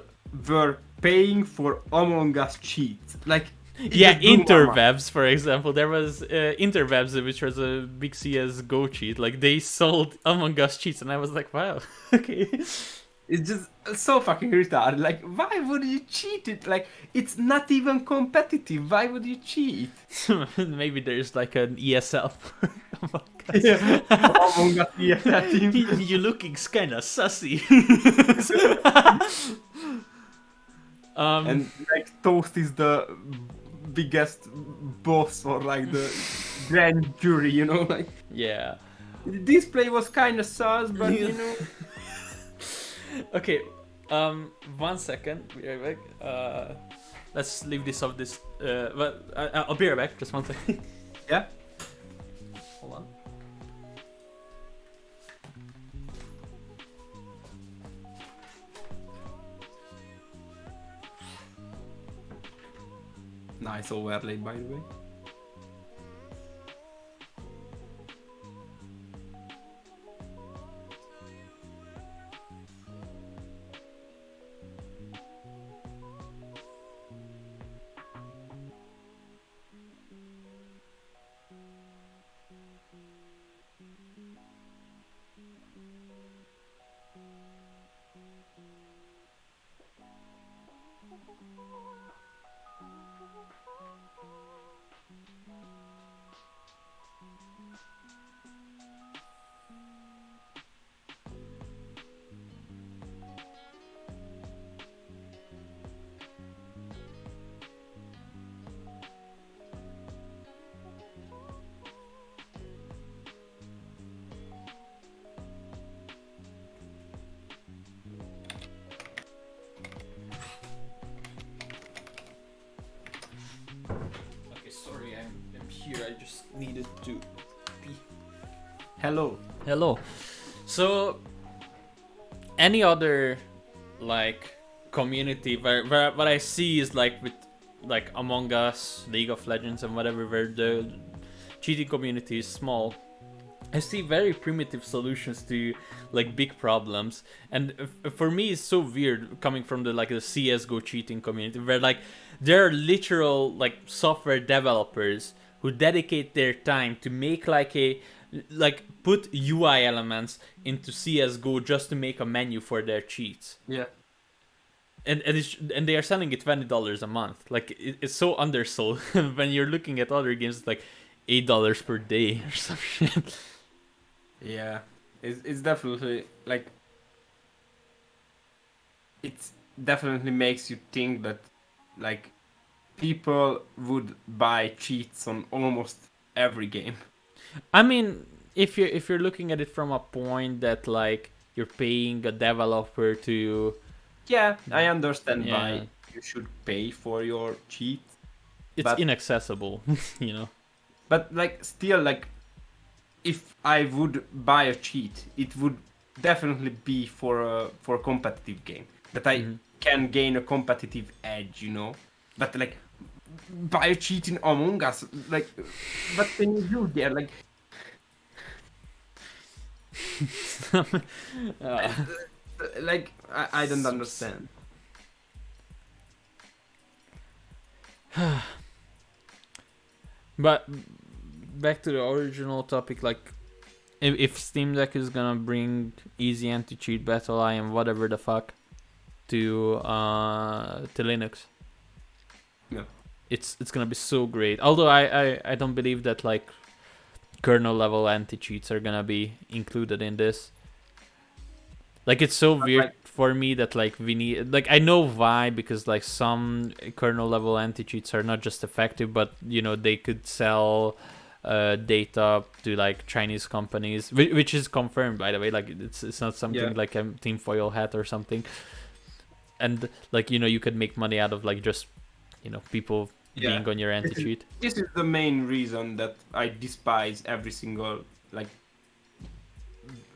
B: were paying for Among Us cheats. Like
A: Interwebs, for example. There was Interwebs, which was a big CS:GO cheat. Like they sold Among Us cheats, and I was like, wow, okay.
B: It's just so fucking retarded. Like, why would you cheat it? Like, it's not even competitive. Why would you cheat?
A: Maybe there's like an ESL.
B: Yeah. Among Us ESL team.
A: You looking kinda sussy.
B: And like Toast is the biggest boss, or like the grand jury, like.
A: Yeah.
B: This play was kind of sus, but
A: Okay, 1 second. Be right back. Let's leave this off this. Well, I'll be right back. Just 1 second.
B: Yeah.
A: Hold on.
B: Nice overlay, by the way.
A: just needed to pee.
B: Hello.
A: So, any other like community where what I see is like with like Among Us, League of Legends, and whatever, where the cheating community is small. I see very primitive solutions to like big problems, and for me it's so weird coming from the like the CS:GO cheating community, where like there are literal like software developers who dedicate their time to make like put UI elements into CS:GO just to make a menu for their cheats.
B: Yeah.
A: And they are selling it $20 a month. Like it's so undersold. When you're looking at other games, it's like $8 per day or some shit.
B: Yeah, it's definitely like it definitely makes you think that like people would buy cheats on almost every game.
A: I mean, if you're looking at it from a point that like you're paying a developer to,
B: Yeah, I understand
A: Yeah.
B: why you should pay for your cheat,
A: it's
B: But-
A: inaccessible, you know.
B: but like still like if I would buy a cheat, it would definitely be for a competitive game that I
A: Mhm.
B: can gain a competitive edge, you know. But like buy a cheat in Among Us, like what can you do there? Like like I don't understand.
A: But back to the original topic, like if Steam Deck is gonna bring easy anti-cheat battle eye and whatever the fuck to Linux,
B: Yeah.
A: it's gonna be so great. Although I don't believe that like kernel level anti-cheats are gonna be included in this. Like it's so
B: But,
A: weird
B: like-
A: for me that like we need, like I know why, because like some kernel level anti-cheats are not just effective, but you know they could sell data to like Chinese companies, which is confirmed by the way. Like it's not something
B: Yeah.
A: like a tinfoil hat or something. And like you know you could make money out of like just you know people
B: Yeah.
A: being on your anti-cheat.
B: This is the main reason that I despise every single like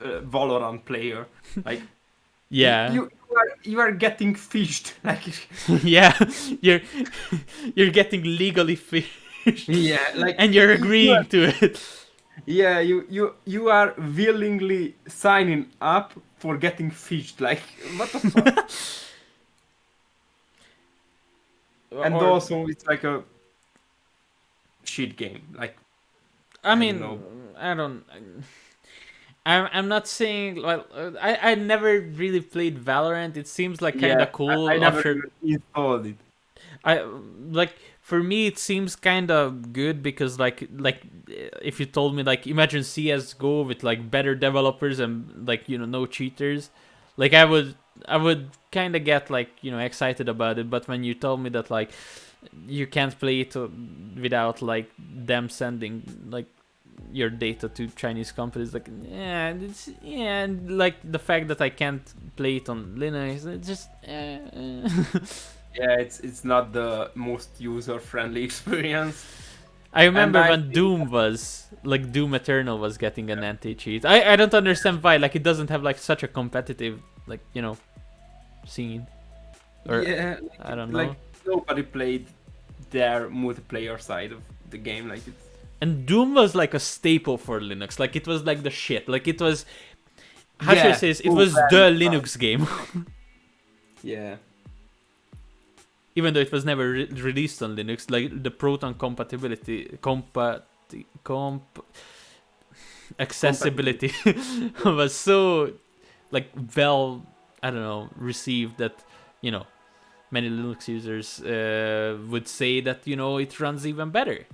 B: Valorant player. Like
A: Yeah.
B: you are getting fished. Like
A: Yeah, you're getting legally fished,
B: yeah, like
A: and you're agreeing to it.
B: yeah, you are willingly signing up for getting fished. Like what the fuck? And
A: Or-
B: also it's like a shit game. Like
A: I mean,
B: know.
A: I don't. I'm not saying. Well, I never really played Valorant. It seems like kind of
B: yeah,
A: cool.
B: I never
A: after
B: even installed it.
A: I like for me it seems kind of good because like if you told me like imagine CS:GO with like better developers and like you know no cheaters, like I would kind of get like you know excited about it. But when you told me that like you can't play it without like them sending like your data to Chinese companies, like and like the fact that I can't play it on Linux, it's just
B: Yeah, it's not the most user friendly experience.
A: I remember
B: I
A: when
B: think
A: Doom was like Doom Eternal was getting an anti-cheat. I don't understand why, like it doesn't have like such a competitive like you know scene. Or
B: yeah,
A: I don't know.
B: like nobody played their multiplayer side of the game. Like it's
A: And Doom was like a staple for Linux. Like it was like the shit. Like it was how should I say this? It was the Linux game.
B: yeah.
A: Even though it was never released on Linux, like the Proton accessibility was so like well, I don't know, received that you know many Linux users would say that you know it runs even better.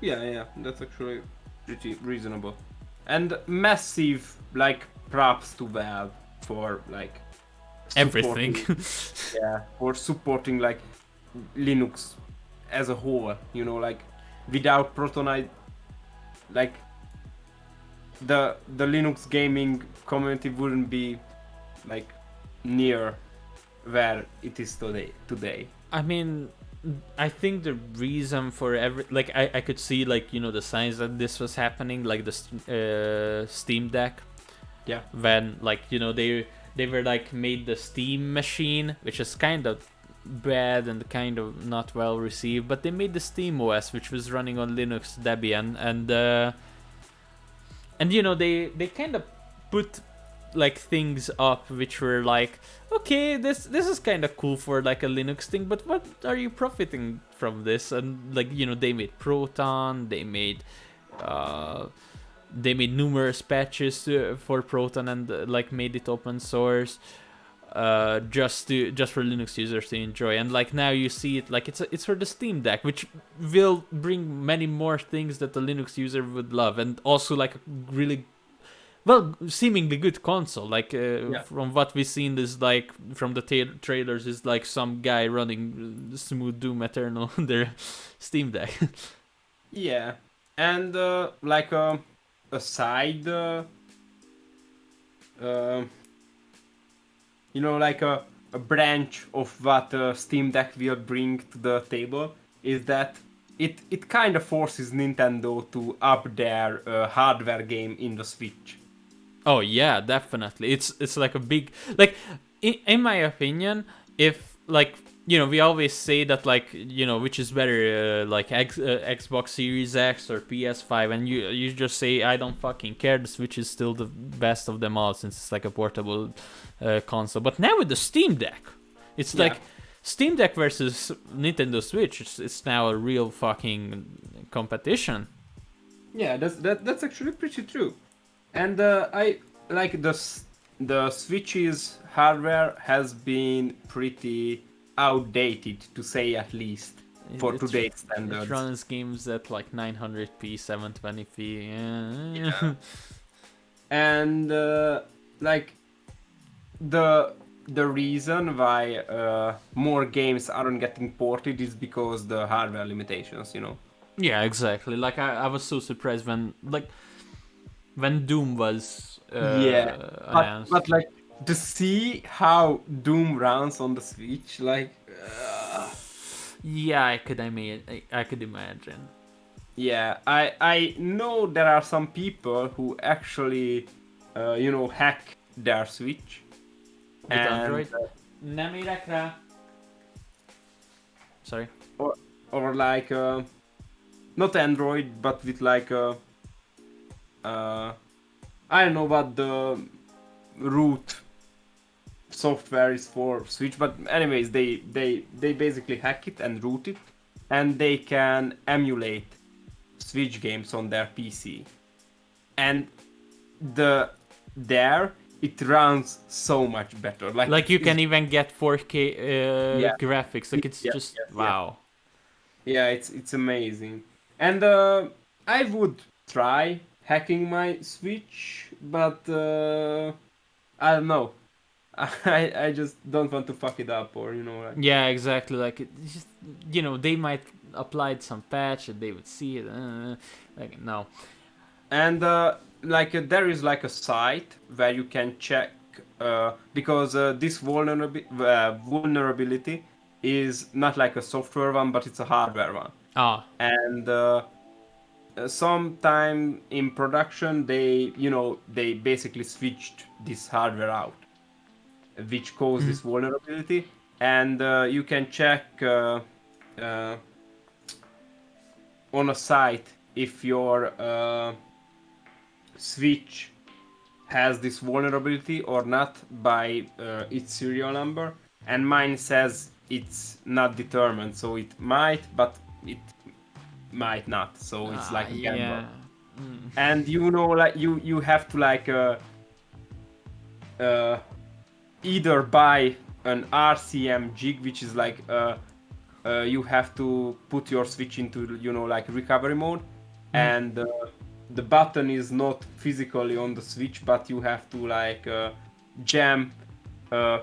B: Yeah, that's actually pretty reasonable. And massive like props to Valve for like
A: Everything.
B: yeah, for supporting like Linux as a whole, you know, like without Proton like the Linux gaming community wouldn't be like near where it is today.
A: I mean, I think the reason for like I could see like the signs that this was happening, like the Steam Deck.
B: Yeah.
A: When like they were like made the Steam machine, which is kind of bad and kind of not well received, but they made the Steam OS, which was running on Linux Debian, and they kind of put like things up which were like, okay, this is kind of cool for like a Linux thing, but what are you profiting from this? And like they made Proton, they made numerous patches for Proton and like made it open source just for Linux users to enjoy. And like now you see it like it's for the Steam Deck, which will bring many more things that the Linux user would love, and also like a really seemingly good console. Like from what we've seen, this like from the trailers is like some guy running smooth Doom Eternal on their Steam Deck.
B: Yeah, and like a side, like a branch of what Steam Deck will bring to the table is that it kind of forces Nintendo to up their hardware game in the Switch.
A: Oh yeah, definitely. It's like a big, like in my opinion, if like we always say that like which is better, like Xbox Series X or PS5, and you just say I don't fucking care. The Switch is still the best of them all since it's like a portable console. But now with the Steam Deck, it's like Steam Deck versus Nintendo Switch. It's now a real fucking competition.
B: Yeah, that's actually pretty true. And I like the Switch's hardware has been pretty outdated, to say at least, for today's standards.
A: It runs games at like 900p, 720p.
B: Yeah. And like the reason why more games aren't getting ported is because the hardware limitations.
A: Yeah, exactly. Like I was so surprised when Doom was announced.
B: But like to see how Doom runs on the Switch, like
A: yeah, I could imagine.
B: Yeah, I know there are some people who actually hack their Switch.
A: With Android? Nem érek rá. Sorry.
B: Or like not Android, but with like I don't know what the root software is for Switch, but anyways, they basically hack it and root it, and they can emulate Switch games on their PC, and it runs so much better. Like
A: you can even get 4K graphics. Like it's just wow.
B: Yeah, it's amazing, and I would try hacking my Switch, but I don't know. I just don't want to fuck it up, or like...
A: Yeah, exactly. Like it just they might applied some patch and they would see it. Like no.
B: And there is like a site where you can check because this vulnerability is not like a software one, but it's a hardware one. And sometime in production they basically switched this hardware out, which caused this vulnerability, and you can check on a site if your Switch has this vulnerability or not by its serial number, and mine says it's not determined, so it might, but it might not, so it's like a gamble.
A: Yeah.
B: And like you have to like either buy an RCM jig, which is like you have to put your Switch into like recovery mode, and the button is not physically on the Switch, but you have to like jam a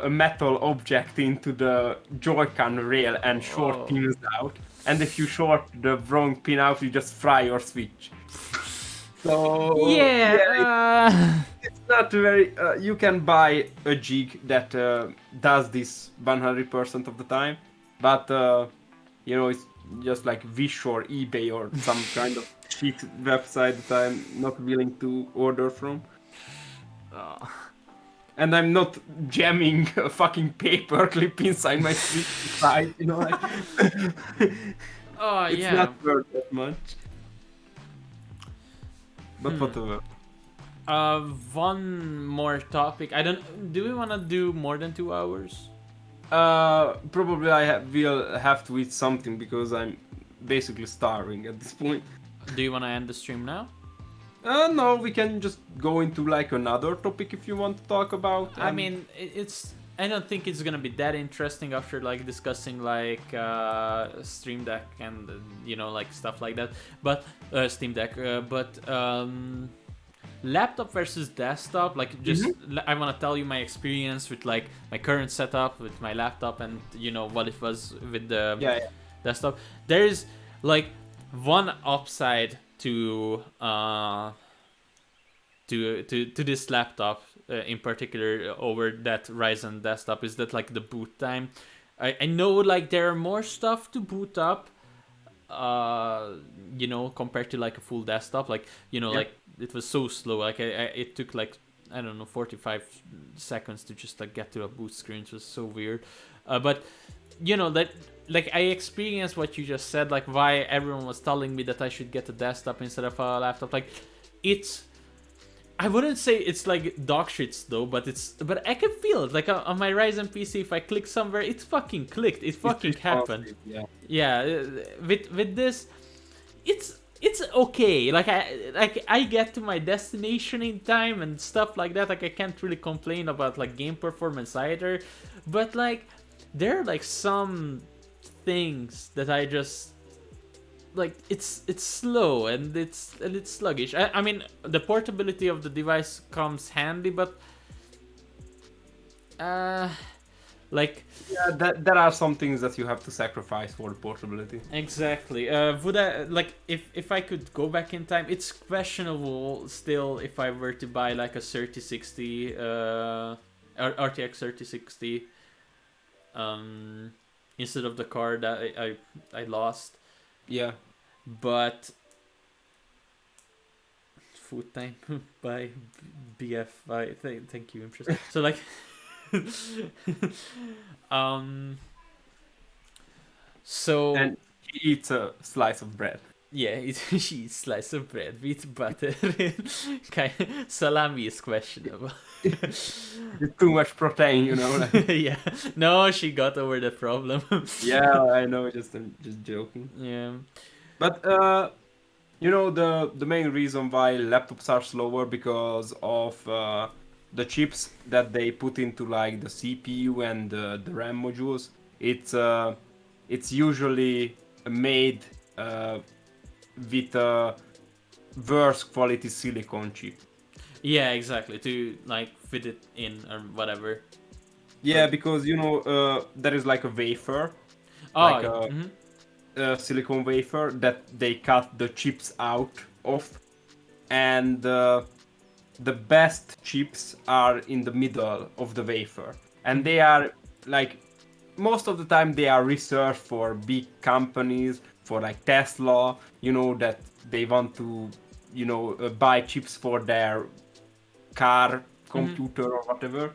B: metal object into the Joy-Con rail and short pins out. And if you short the wrong pin out, you just fry your Switch. So
A: Yeah.
B: it's not very. You can buy a jig that does this 100% of the time, but it's just like Wish or eBay or some kind of shit website that I'm not willing to order from.
A: Oh,
B: And I'm not jamming a fucking paperclip inside my Switch side, like,
A: oh
B: it's
A: yeah.
B: not worth that much. But whatever.
A: One more topic. I don't. Do we want to do more than 2 hours?
B: Probably will have to eat something because I'm basically starving at this point.
A: Do you want to end the stream now?
B: No, we can just go into like another topic if you want to talk about.
A: I mean, it's. I don't think it's gonna be that interesting after like discussing like Stream Deck and like stuff like that. But Steam Deck. But laptop versus desktop. Like just I want to tell you my experience with like my current setup with my laptop and what it was with the desktop. There is like one upside to this laptop in particular over that Ryzen desktop is that like the boot time. I know like there are more stuff to boot up compared to like a full desktop, like like it was so slow, like it took like I don't know 45 seconds to just like get to a boot screen. It was so weird, but that like I experienced what you just said, like why everyone was telling me that I should get a desktop instead of a laptop. Like it's, I wouldn't say it's like dog shits though, but I can feel it. Like on my Ryzen PC, if I click somewhere, it fucking clicked. It fucking happened. Yeah. With this, it's okay. Like I get to my destination in time and stuff like that. Like I can't really complain about like game performance either. But like there are like some things that I just like it's slow and it's sluggish. I mean the portability of the device comes handy, but like
B: there are some things that you have to sacrifice for the portability.
A: exactly. Would I like if I could go back in time? It's questionable still if I were to buy like a 3060 RTX 3060 instead of the card that I lost.
B: Yeah.
A: But food time by BF. Thank you, interesting. So like, so
B: and he eats a slice of bread.
A: Yeah, she eats slice of bread with butter. Salami is questionable.
B: It's too much protein, Like.
A: Yeah, no, she got over the problem.
B: Yeah, I know. I'm just joking.
A: Yeah,
B: but the main reason why laptops are slower because of the chips that they put into like the CPU and the RAM modules. It's usually made with a worse quality silicon chip.
A: Yeah, exactly. To like fit it in or whatever.
B: Yeah, because there is like a wafer, like a silicon wafer that they cut the chips out of, and the best chips are in the middle of the wafer, and they are like most of the time they are reserved for big companies, for like Tesla, that they want to buy chips for their car computer or whatever.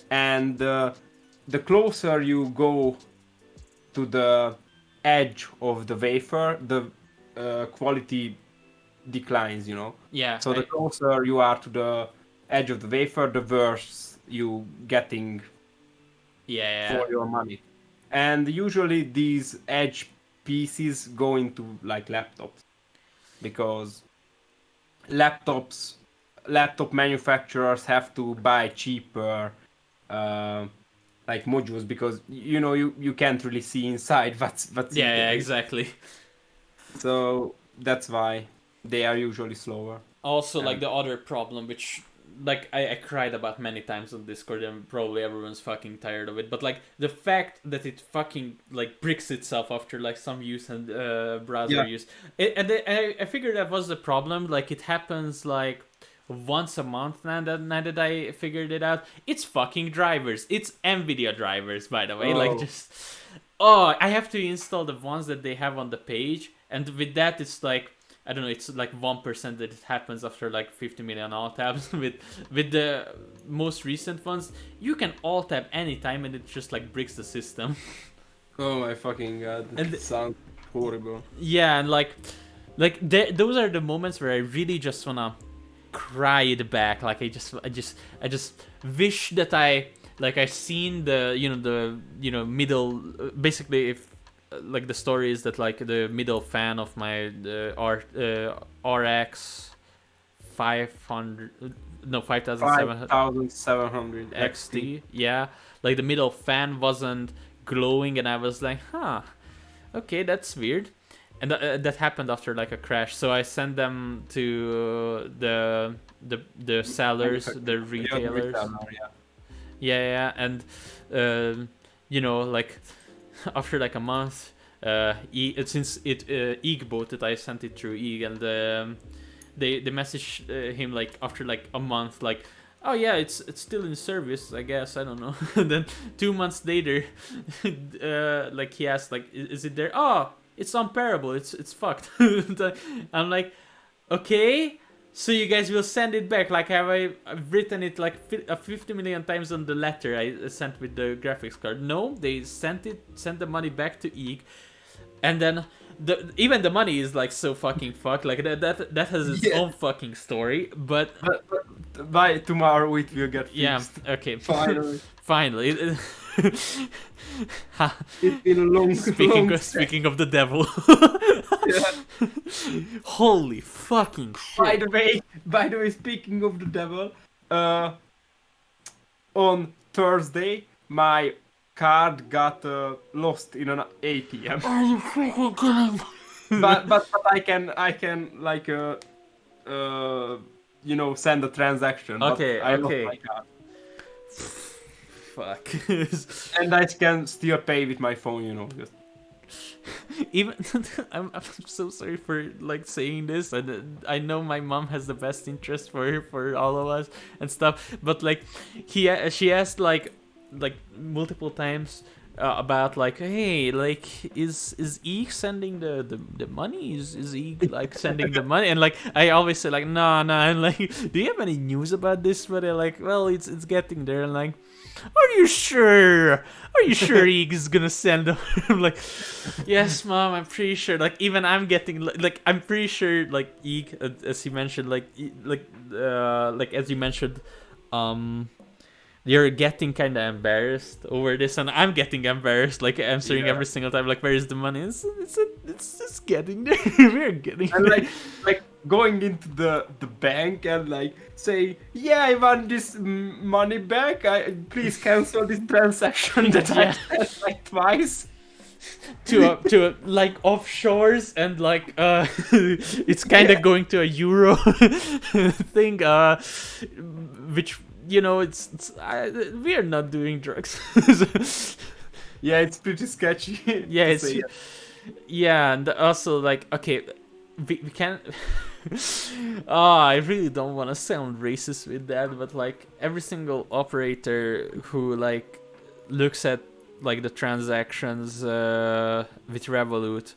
B: And the closer you go to the edge of the wafer, the quality declines,
A: Yeah.
B: So the closer you are to the edge of the wafer, the worse you getting for your money. And usually these edge pieces go into like laptops, because laptop manufacturers have to buy cheaper like modules, because you can't really see inside what's
A: yeah, exactly.
B: So that's why they are usually slower.
A: Also, like the other problem, which like I cried about many times on Discord, and probably everyone's fucking tired of it. But like the fact that it fucking like bricks itself after like some use and browser use, I figured that was the problem. Like it happens like once a month now that I figured it out. It's fucking drivers. It's NVIDIA drivers, by the way. Like just I have to install the ones that they have on the page, and with that it's like, I don't know, it's like 1% that it happens after like 50 million alt tabs. With the most recent ones, you can alt tab anytime and it just like bricks the system.
B: Oh my fucking god, that sounds horrible.
A: Yeah, and like those are the moments where I really just wanna cry it back. Like I just wish that I seen the middle, basically. If like the story is that like the middle fan of my RX 5700 XT, yeah, like the middle fan wasn't glowing, and I was like, okay, that's weird. And that happened after like a crash, so I sent them to the sellers, the retailers. Yeah, and like after like a month, since Ygg bought it, I sent it through Ygg, and they messaged him like after like a month, like, oh yeah, it's still in service, I guess, I don't know. And then 2 months later, like he asked like, is it there? Oh, it's unparable, it's fucked. I'm like, okay, so you guys will send it back. Like, I've written it like 50 million times on the letter I sent with the graphics card. No, they sent the money back to Ygg, and then even the money is like so fucking fucked. Like that has its own fucking story. But
B: by tomorrow it will get fixed.
A: Yeah. Okay.
B: Finally.
A: It's
B: been a long.
A: Speaking of the devil. Holy fucking shit.
B: By the way, speaking of the devil, on Thursday my card got lost in an ATM.
A: Are you freaking kidding?
B: but I can like send a transaction.
A: Okay.
B: I lost my card.
A: Fuck.
B: And I can still pay with my phone, just.
A: Even I'm so sorry for like saying this, and I know my mom has the best interest for all of us and stuff, but like she asked like multiple times about like, hey, like is Ygg sending the money? Is Ygg like sending the money? And like I always say like no, and like, do you have any news about this? But they're like, well, it's getting there. And like, are you sure Ygg is gonna send them? I'm like, yes, mom, I'm pretty sure. Like, even I'm getting like I'm pretty sure like Ygg, as you mentioned, like as you mentioned, you're getting kind of embarrassed over this, and I'm getting embarrassed, like answering every single time, like, where is the money? It's just getting there. We're getting
B: and
A: there.
B: like going into the bank and like say, yeah, I want this money back. Please cancel this transaction that I had like twice.
A: to like offshores, and like it's kind of going to a euro thing, which it's we are not doing drugs.
B: Yeah, it's pretty sketchy.
A: Yeah, and also like, okay, we can't. I really don't want to sound racist with that, but like every single operator who like looks at like the transactions with Revolut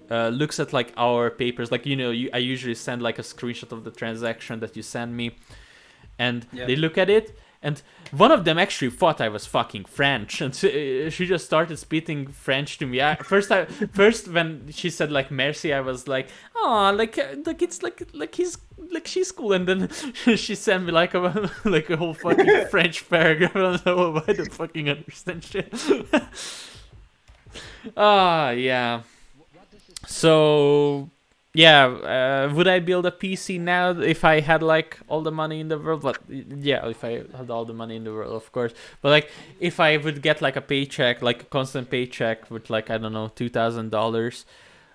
A: looks at like our papers, like I usually send like a screenshot of the transaction that you send me, and they look at it, and one of them actually thought I was fucking French, and she just started speaking French to me. First when she said like merci, I was like, oh, like it's like she's cool, and then she sent me like a whole fucking French paragraph. I don't know why I don't fucking understand shit. Yeah. So yeah, would I build a PC now if I had like all the money in the world? But yeah, if I had all the money in the world, of course. But like, if I would get like a paycheck, like a constant paycheck with like, I don't know, $2,000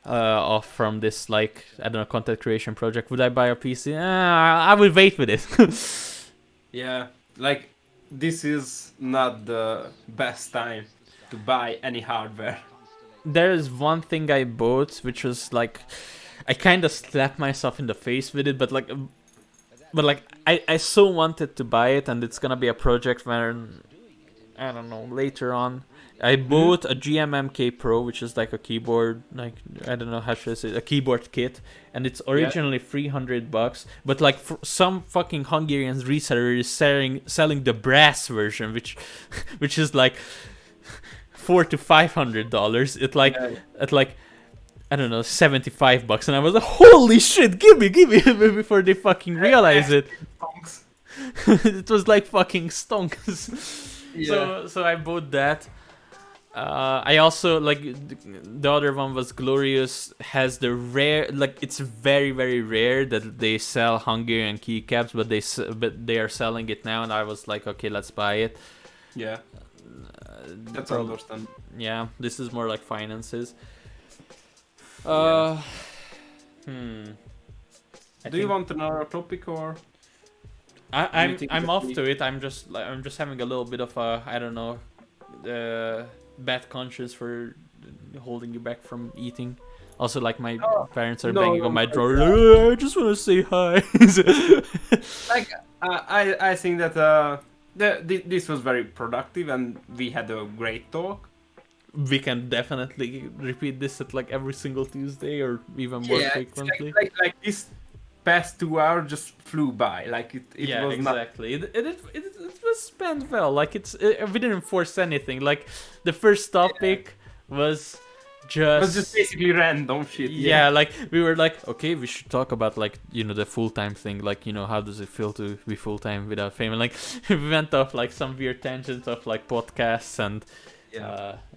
A: off from this, like, I don't know, content creation project, would I buy a PC? I would wait with it.
B: Yeah, like this is not the best time to buy any hardware.
A: There is one thing I bought, which was like, I kind of slapped myself in the face with it, but like I so wanted to buy it, and it's gonna be a project where, I don't know, later on. I bought a GMMK Pro, which is like a keyboard, like, I don't know how should I say it, a keyboard kit, and it's originally $300, but like some fucking Hungarian reseller is selling the brass version, which is like $400 to $500. It like at like, I don't know, $75, and I was like, holy shit, give me before they fucking realize it. It was like fucking stonks. So I bought that. I also, like, the other one was Glorious, has the rare, like, it's very very rare that they sell Hungarian keycaps, but they are selling it now, and I was like, okay, let's buy it.
B: Yeah, that's understandable.
A: Yeah, this is more like finances.
B: Do you want another topic, or?
A: I'm off to it. I'm just having a little bit of a, I don't know, bad conscience for holding you back from eating. Also, like, my parents are banging on my door. I just want to say hi.
B: Like, I think that this was very productive, and we had a great talk.
A: We can definitely repeat this at like every single Tuesday, or even more frequently.
B: Like this past 2 hours just flew by. Like it was
A: exactly. It was spent well. Like we didn't force anything. Like the first topic was just.
B: It was just basically random shit.
A: Yeah, like we were like, okay, we should talk about, like, you know, the full-time thing. Like, you know, how does it feel to be full-time without fame? And like we went off like some weird tangents of like podcasts and.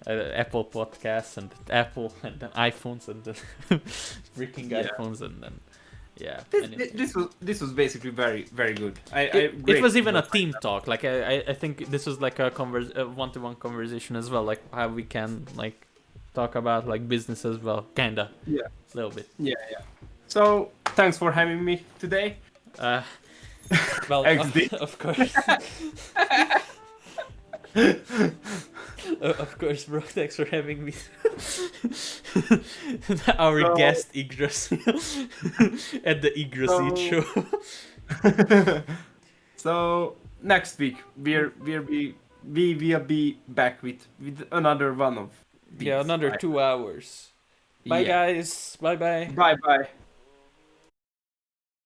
A: Apple Podcasts and Apple and then iPhones and then freaking iPhones and then
B: this was basically very very good.
A: It was even a team talk. Like I think this was like a one-to-one conversation as well. Like how we can like talk about like business as well, kinda.
B: Yeah,
A: a little bit.
B: Yeah. So thanks for having me today.
A: Well, of course. Of course, bro. Thanks for having me. Our guest Yggdraszill at the Yggdraside show.
B: So next week we will be back with another one of these.
A: Another 2 hours. Bye guys. Bye.
B: Bye.